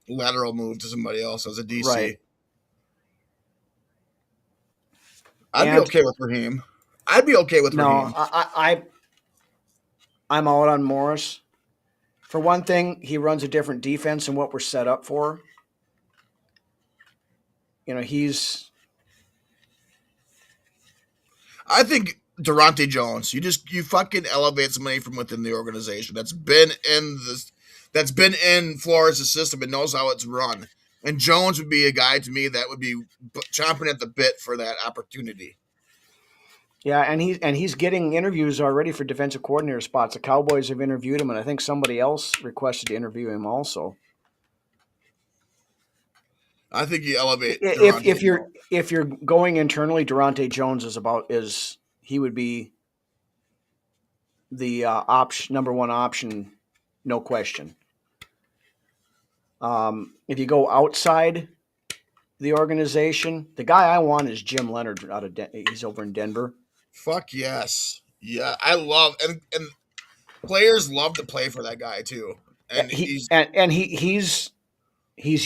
lateral move to somebody else as a DC. Right. I'd be okay with Raheem. Raheem. No, I'm out on Morris. For one thing, he runs a different defense than what we're set up for. I think Durante Jones. You fucking elevate somebody from within the organization that's been in Flores' system and knows how it's run. And Jones would be a guy to me that would be chomping at the bit for that opportunity. Yeah, and he's getting interviews already for defensive coordinator spots. The Cowboys have interviewed him, and I think somebody else requested to interview him also. I think you elevate if you're going internally, Durante Jones he would be the number one option, no question. If you go outside the organization, the guy I want is Jim Leonard he's over in Denver. Fuck yes. Yeah, I love and players love to play for that guy too. And he's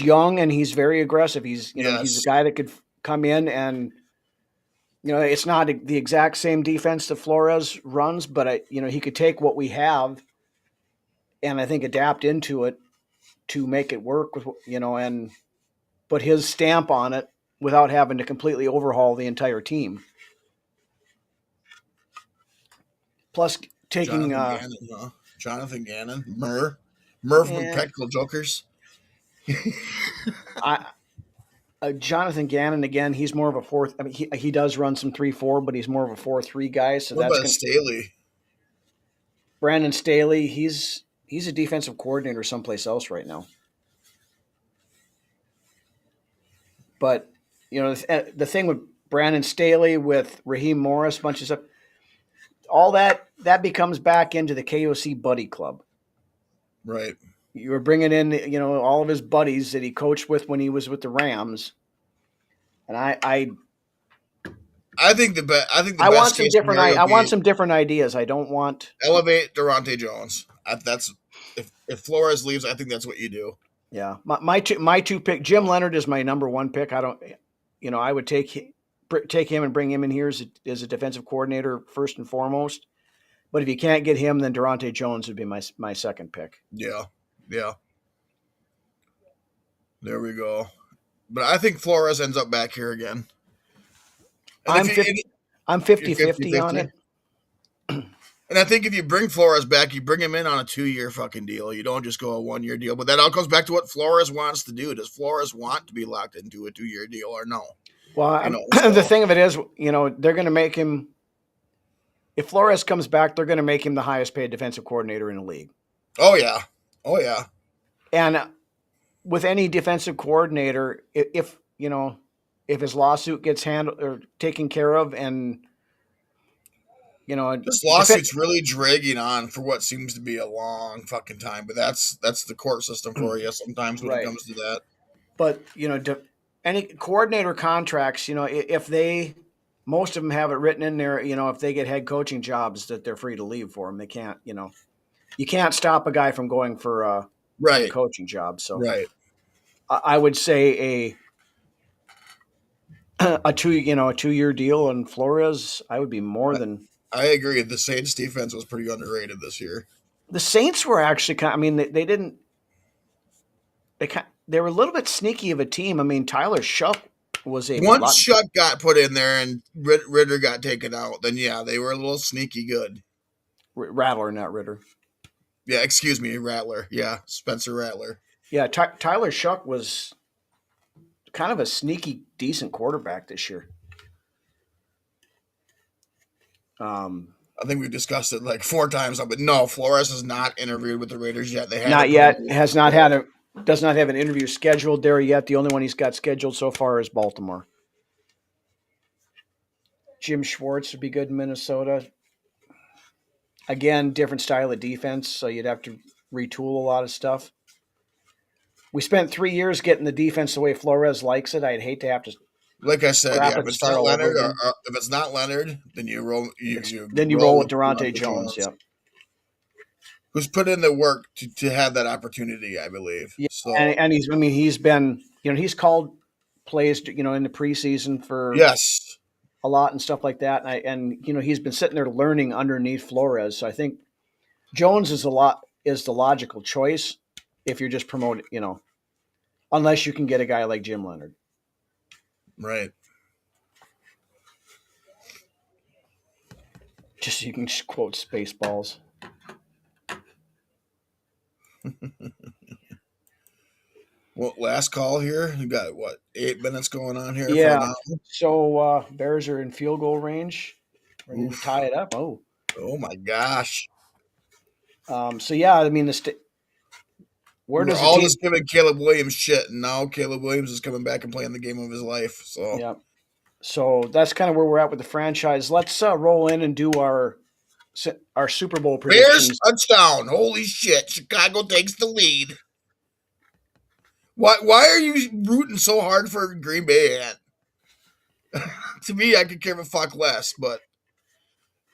young and he's very aggressive. He's a guy that could come in and it's not the exact same defense that Flores runs, but he could take what we have and I think adapt into it to make it work with and put his stamp on it without having to completely overhaul the entire team. Plus, taking Jonathan Gannon, Murph from Practical Jokers. Jonathan Gannon again. He's more of a 4. I mean, he does run some 3-4, but he's more of a 4-3 guy. So what about Staley? Brandon Staley. He's a defensive coordinator someplace else right now. But the thing with Brandon Staley, with Raheem Morris, bunch of stuff, all that becomes back into the KOC Buddy Club. Right. You were bringing in, all of his buddies that he coached with when he was with the Rams, and I think the I want best some case different. scenario would I want be some different ideas. I don't want. elevate Durante Jones. That's if Flores leaves, I think that's what you do. Yeah, my two pick. Jim Leonard is my number one pick. I don't. I would take him and bring him in here as a defensive coordinator first and foremost. But if you can't get him, then Durante Jones would be my second pick. Yeah. Yeah. There we go. But I think Flores ends up back here again. And I'm if you, 50, I'm you're 50-50 on 50-50. it. And I think if you bring Flores back, you bring him in on a 2-year fucking deal. You don't just go a 1-year deal. But that all comes back to what Flores wants to do. Does Flores want to be locked into a 2-year deal or no? Well, So. the thing of it is, they're going to make him. If Flores comes back, they're going to make him the highest paid defensive coordinator in the league. Oh yeah. Oh yeah. And with any defensive coordinator, if his lawsuit gets handled or taken care of, and this lawsuit's really dragging on for what seems to be a long fucking time, but that's the court system for you sometimes when right. it comes to that. But any coordinator contracts, if most of them have it written in there, if they get head coaching jobs, that they're free to leave for them. They can't, you can't stop a guy from going for a head coaching job. So right. I would say a 2-year deal on Flores. I would be more than. I agree. The Saints defense was pretty underrated this year. The Saints were actually I mean, they didn't. They were a little bit sneaky of a team. I mean, Tyler Shuck was once Shuck got put in there and Ritter got taken out, then yeah, they were a little sneaky good. Rattler, not Ritter. Yeah, excuse me, Rattler. Yeah, Spencer Rattler. Yeah, Tyler Shuck was kind of a sneaky, decent quarterback this year. I think we've discussed it like 4 times now, but no, Flores has not interviewed with the Raiders yet. They not yet. Does not have an interview scheduled there yet. The only one he's got scheduled so far is Baltimore. Jim Schwartz would be good in Minnesota. Again, different style of defense, so you'd have to retool a lot of stuff. We spent 3 years getting the defense the way Flores likes it. I'd hate to have to. Like I said, yeah, if it's not Leonard, if it's not Leonard, then you roll. You roll with Durante Jones. Yeah, who's put in the work to have that opportunity, I believe. Yeah, so. and he's been, he's called plays, in the preseason for a lot and stuff like that, and he's been sitting there learning underneath Flores. So I think Jones is the logical choice if you're just promoting, unless you can get a guy like Jim Leonard. Right. Just so you can quote Spaceballs. Well, last call here. You got 8 minutes going on here? Yeah. So Bears are in field goal range. Ready to tie it up. Oh my gosh. So yeah, I mean we're all just giving Caleb Williams shit, and now Caleb Williams is coming back and playing the game of his life. So yeah. So that's kind of where we're at with the franchise. Let's roll in and do our Super Bowl predictions. Bears touchdown! Holy shit! Chicago takes the lead. Why are you rooting so hard for Green Bay? To me, I could care a fuck less. But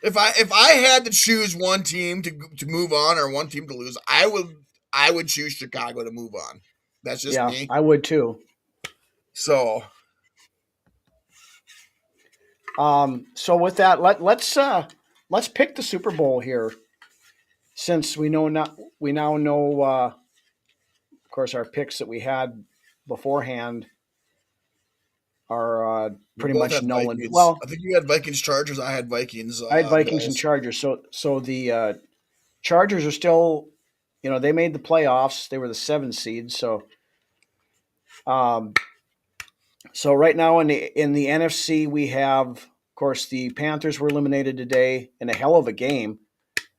if I had to choose one team to move on or one team to lose, I would choose Chicago to move on. That's just me. I would too. So. So with that, let's pick the Super Bowl here, since we now know, of course, our picks that we had beforehand are pretty much null and well. I think you had Vikings Chargers. I had Vikings. I had Vikings and Chargers. So the Chargers are still, they made the playoffs. They were the 7th seed. So right now in the NFC, we have, of course, the Panthers were eliminated today in a hell of a game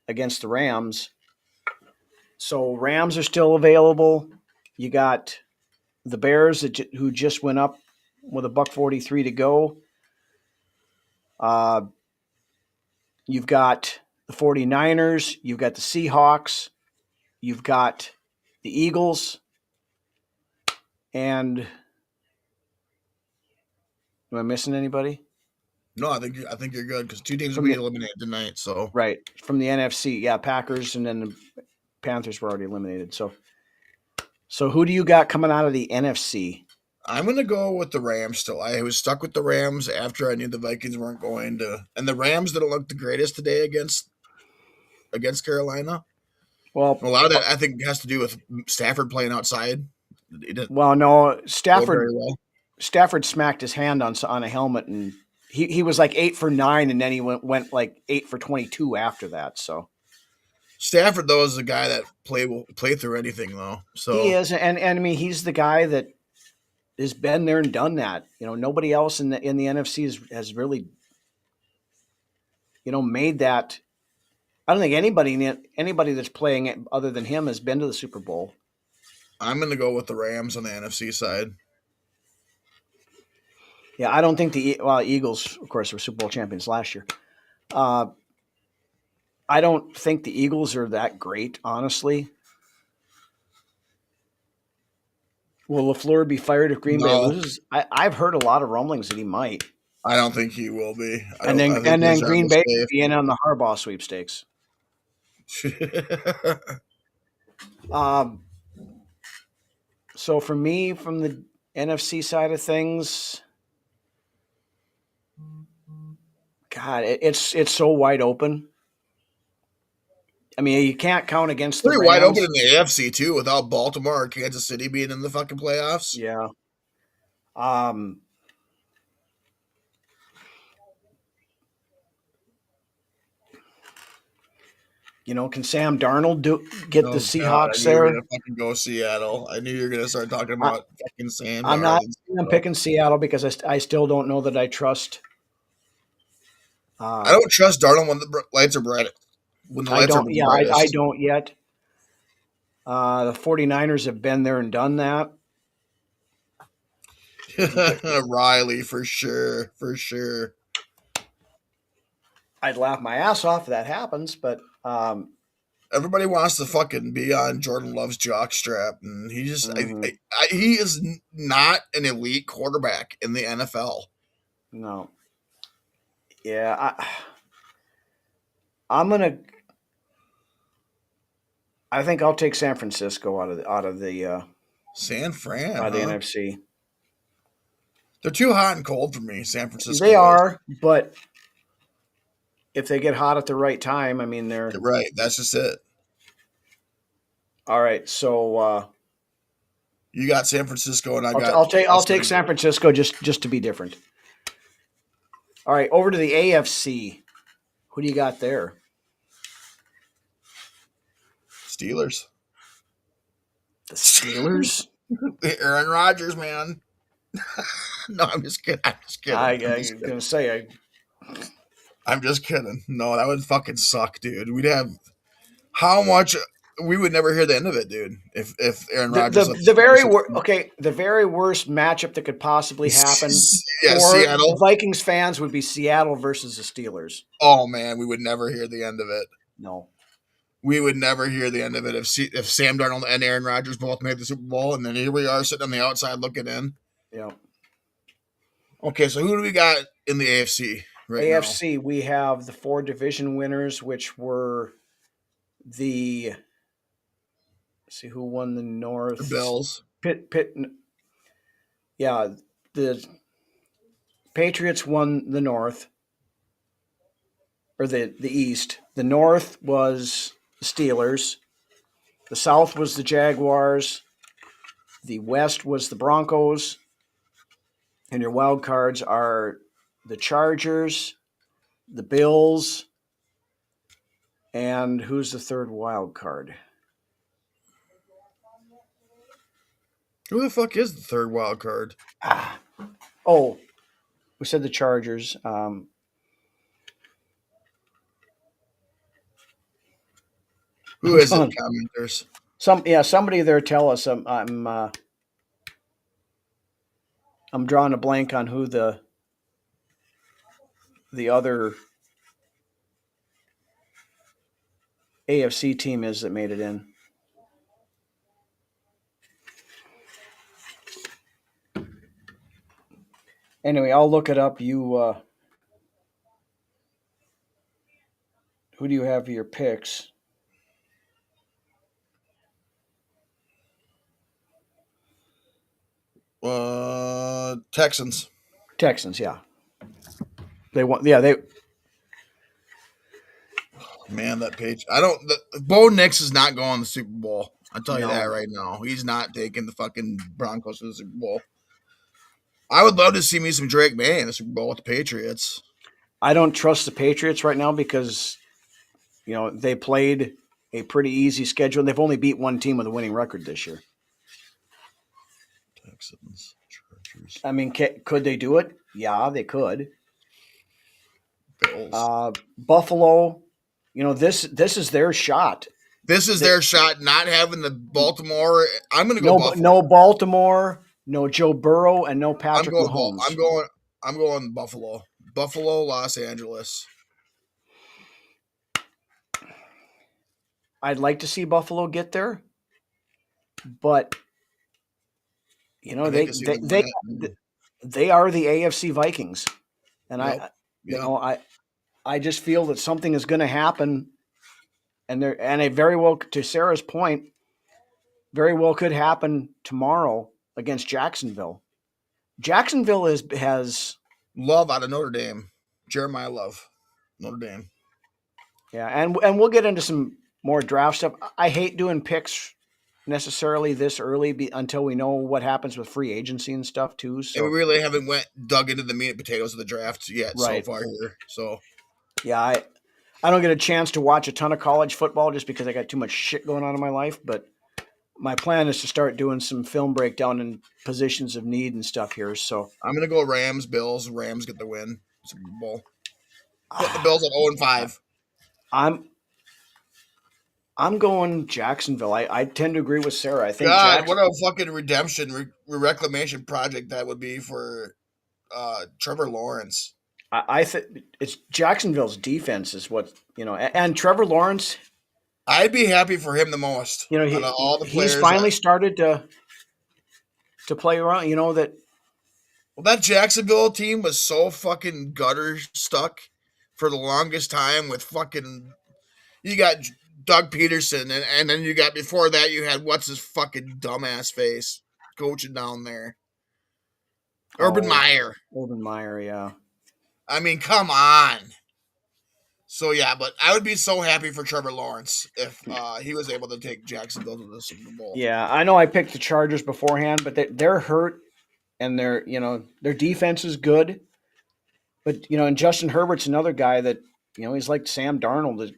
against the Rams. So Rams are still available. You got the Bears who just went up with $1.43 to go. You've got the 49ers. You've got the Seahawks. you've got the Eagles and am I missing anybody? No, I think you're good because 2 teams will From be the eliminated tonight. So right, from the NFC. Yeah, Packers and then the Panthers were already eliminated. So who do you got coming out of the NFC? I'm gonna go with the Rams still. I was stuck with the Rams after I knew the Vikings weren't going to, and the Rams didn't look the greatest today against Carolina. Well, A lot of that I think has to do with Stafford playing outside. It didn't no, go very well. Stafford smacked his hand on a helmet, and he was like 8 for 9, and then he went like 8 for 22 after that. So Stafford though is a guy that will play through anything though. he So is, and I mean he's the guy that has been there and done that. Nobody else in the NFC has really made that. I don't think anybody that's playing it other than him has been to the Super Bowl. I'm gonna go with the Rams on the NFC side. Yeah, I don't think the Eagles, of course, were Super Bowl champions last year. I don't think the Eagles are that great, honestly. Will LaFleur be fired if Green Bay No, loses? I've heard a lot of rumblings that he might, I don't think he will be. and then I think his job Green is Bay could safe. be in on the Harbaugh sweepstakes. Um, so for me, from the NFC side of things, God, it's so wide open. I mean, you can't count against the Pretty wide open Rams. in the AFC too, without Baltimore or Kansas City being in the fucking playoffs. Yeah. Um, can Sam Darnold get the Oh God, I Seahawks knew you were there? gonna fucking go Seattle. I knew you were gonna start talking I, about fucking Sam I'm not. Darnold and I'm Seattle. picking Seattle because I still don't know that I trust. I don't trust Darnold when the lights are bright. When the I lights are don't. the Yeah, I brightest. don't yet. The 49ers have been there and done that. Riley for sure, for sure. I'd laugh my ass off if that happens, but Everybody wants to fucking be on Jordan Love's jockstrap, and he just mhm, he is not an elite quarterback in the NFL. no. Yeah, I'm gonna. I think I'll take San Francisco San Fran, out of the huh? NFC. They're too hot and cold for me. San They Francisco is. are, but if they get hot at the right time, I mean they're You're right. That's just it. all right. So You got San Francisco, and I I'll, t- got I'll take I'll take Boston. San Francisco just to be different. All right, over to the AFC. Who do you got there? Steelers. The Steelers. Aaron Rodgers, man. No, I'm just kidding. I'm just kidding. I'm I just was kidding. gonna say I'm just kidding. No, that would fucking suck, dude. We'd have how much we would never hear the end of it, dude. If Aaron the Rodgers the very the very worst matchup that could possibly happen yeah, for the Seattle. Vikings fans would be Seattle versus the Steelers. Oh man, we would never hear the end of it. No. We would never hear the end of it if Sam Darnold and Aaron Rodgers both made the Super Bowl, and then here we are sitting on the outside looking in. Yeah. Okay, so who do we got in the AFC right now? AFC, we have the 4 division winners, which were the see who won the The North. Bills. Pitt. Yeah, the Patriots won the North or the East. The North was the Steelers. The South was the Jaguars. The West was the Broncos. And your wild cards are the Chargers, the Bills, and who's the third wild card? Who the fuck is the third wild card? Oh, we said the Chargers. Who is it? Commenters. Somebody there tell us. I'm drawing a blank on who the other AFC team is that made it in. Anyway, I'll look it up. Who do you have for your picks? Texans. Texans, yeah. They won. Yeah, they. Man, that page. I don't. Bo Nix is not going to the Super Bowl. I'll tell you that No. right now. He's not taking the fucking Broncos to the Super Bowl. I would love to see me some Drake May in the Super Bowl with the Patriots. I don't trust the Patriots right now because they played a pretty easy schedule, and they've only beat one team with a winning record this year. Texans, Chargers, I mean, could they do it? Yeah, they could. Bills. Buffalo, this is their shot. This is their shot. Not having the Baltimore. I'm going to go No, Buffalo. no Baltimore, no Joe Burrow, and no Patrick Mahomes. I'm going Buffalo. Buffalo, Los Angeles. I'd like to see Buffalo get there, but they are the AFC Vikings, and I just feel that something is going to happen, and it very well, to Sarah's point, very well could happen tomorrow against Jacksonville. Jacksonville has Love out of Notre Dame. Jeremiah Love, Notre Dame. Yeah, and we'll get into some more draft stuff. I hate doing picks necessarily this early until we know what happens with free agency and stuff too. So and we really haven't dug into the meat and potatoes of the draft yet so far here. So yeah, I don't get a chance to watch a ton of college football just because I got too much shit going on in my life. But my plan is to start doing some film breakdown and positions of need and stuff here. So I'm gonna go Rams, Bills. Rams get the win. Super Bowl. Put the Bills at 0-5. I'm going Jacksonville. I tend to agree with Sarah. I think what a fucking redemption, reclamation project that would be for Trevor Lawrence. I think it's Jacksonville's defense is what and Trevor Lawrence. I'd be happy for him the most. All the players, he's finally started to play around. That Jacksonville team was so fucking gutter stuck for the longest time with fucking. You got Doug Peterson, and then you got before that you had what's his fucking dumbass face coaching down there. Urban Meyer. Urban Meyer, yeah. I mean, come on. So yeah, but I would be so happy for Trevor Lawrence if he was able to take Jacksonville to the Super Bowl. Yeah, I know I picked the Chargers beforehand, but they're hurt, and their defense is good. But and Justin Herbert's another guy that he's like Sam Darnold.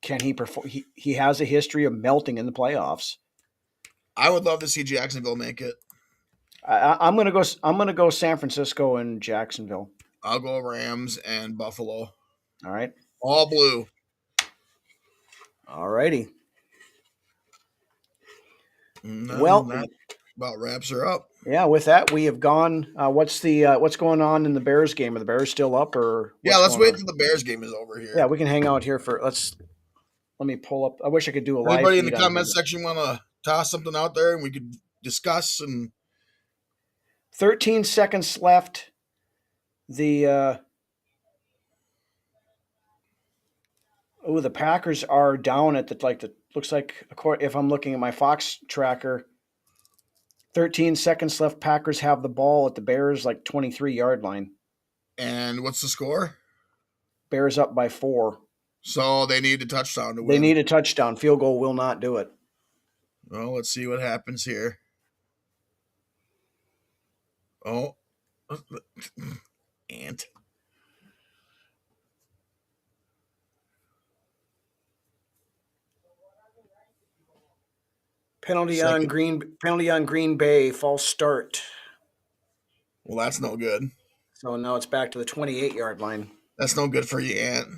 Can he perform? He has a history of melting in the playoffs. I would love to see Jacksonville make it. I'm gonna go San Francisco and Jacksonville. I'll go Rams and Buffalo. All right. All blue. All righty. Well, that about wraps her up. Yeah, with that we have gone. What's going on in the Bears game? Are the Bears still up or? Yeah, let's wait until the Bears game is over here. Yeah, we can hang out here let me pull up. I wish I could do a live. Anybody in the comment section want to toss something out there and we could discuss? And 13 seconds left. The Packers are down at the looks like, if I'm looking at my Fox tracker, 13 seconds left. Packers have the ball at the Bears 23-yard line. And what's the score? Bears up by 4. So they need a touchdown to win. They need a touchdown. Field goal will not do it. Well, let's see what happens here. Oh. Ant. Penalty on Green Bay, false start. Well, that's no good. So now it's back to the 28-yard line. That's no good for you, Ant.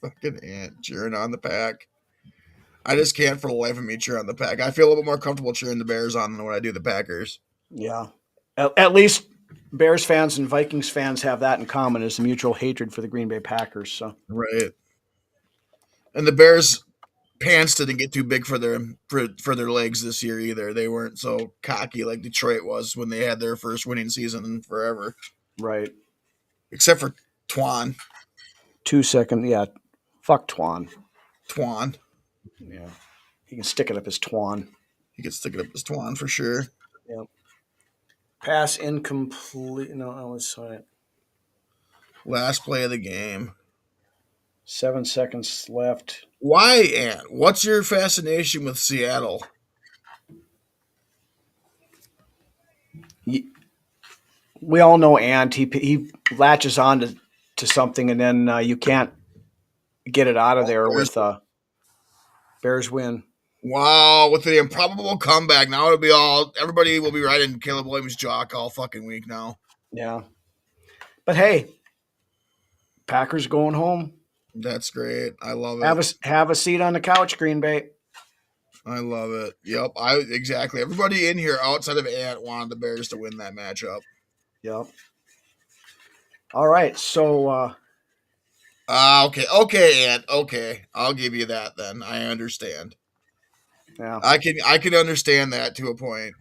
Fucking Ant cheering on the Pack. I just can't for the life of me cheer on the Pack. I feel a little bit more comfortable cheering the Bears on than when I do the Packers. Yeah. At least Bears fans and Vikings fans have that in common, is the mutual hatred for the Green Bay Packers. So right. And the Bears pants didn't get too big for their legs this year either. They weren't so cocky like Detroit was when they had their first winning season in forever. Right. Except for Twan. 2 second. Yeah. Fuck Twan. Twan. Yeah. He can stick it up his Twan. He could stick it up his Twan for sure. Yep. Pass incomplete. No, I was on it. Last play of the game. 7 seconds left. Why, Ant? What's your fascination with Seattle? We all know Ant. He latches on to something, and then you can't get it out of there with Bears win. Wow, with the improbable comeback, now it'll be everybody will be riding Caleb Williams' jock all fucking week now. Yeah. But hey, Packers going home. That's great. I love it. Have a seat on the couch, Green Bay. I love it. Yep, exactly. Everybody in here outside of Ant wanted the Bears to win that matchup. Yep. All right, so okay, Ant. Okay, I'll give you that then. I understand. yeah, I can understand that to a point.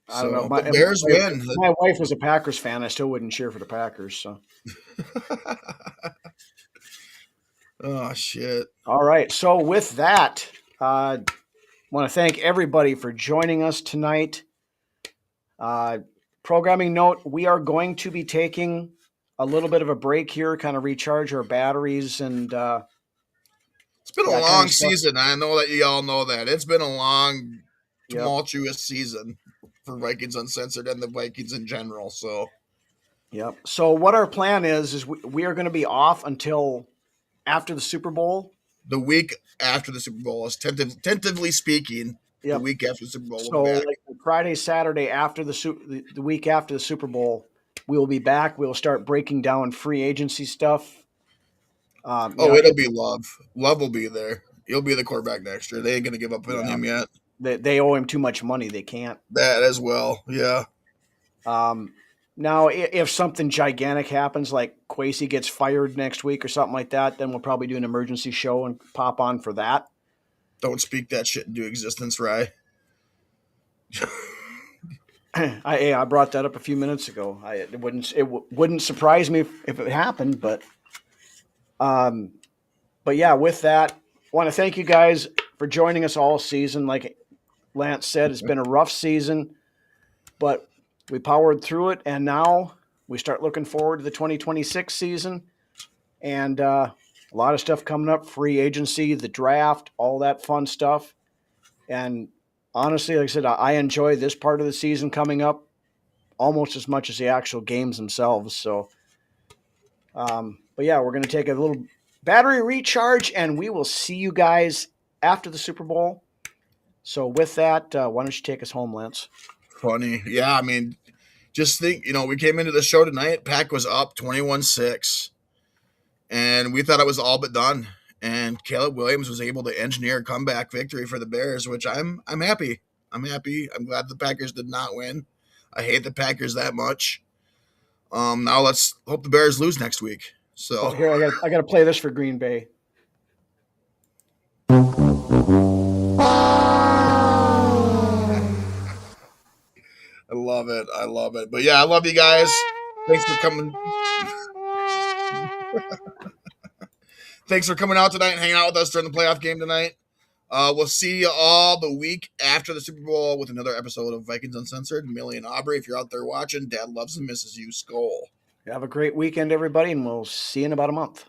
I don't know. The Bears win. My wife was a Packers fan. I still wouldn't cheer for the Packers. So. Oh shit! All right. So with that, I want to thank everybody for joining us tonight. Programming note: we are going to be taking a little bit of a break here, kind of recharge our batteries, and it's been a long season. I know that you all know that it's been a long, tumultuous season for Vikings Uncensored and the Vikings in general. So, yep. So what our plan is we are going to be off until after the Super Bowl. The week after the Super Bowl is tentatively speaking. Yep. The week after the Super Bowl. So like Friday, Saturday after the week after the Super Bowl, we will be back. We'll start breaking down free agency stuff. It'll be Love. Love will be there. He'll be the quarterback next year. They ain't gonna give up on him yet. They owe him too much money. They can't. That as well. Yeah. Now, if something gigantic happens, like Kwesi gets fired next week or something like that, then we'll probably do an emergency show and pop on for that. Don't speak that shit into existence, Rye. I brought that up a few minutes ago. It wouldn't surprise me if it happened, but yeah. With that, I want to thank you guys for joining us all season. Like Lance said, it's been a rough season, but we powered through it, and now we start looking forward to the 2026 season, and a lot of stuff coming up: free agency, the draft, all that fun stuff. And honestly, like I said, I enjoy this part of the season coming up almost as much as the actual games themselves. So, but yeah, we're going to take a little battery recharge, and we will see you guys after the Super Bowl. So with that, why don't you take us home, Lance? Funny. Yeah, I mean, just think, we came into the show tonight, Pack was up 21-6, and we thought it was all but done. And Caleb Williams was able to engineer a comeback victory for the Bears, which I'm happy. I'm happy. I'm glad the Packers did not win. I hate the Packers that much. Now let's hope the Bears lose next week. So here I got to play this for Green Bay. I love it. I love it. But yeah, I love you guys. Thanks for coming. Thanks for coming out tonight and hanging out with us during the playoff game tonight. We'll see you all the week after the Super Bowl with another episode of Vikings Uncensored. Millie and Aubrey, if you're out there watching, Dad loves and misses you. Skol. Have a great weekend, everybody, and we'll see you in about a month.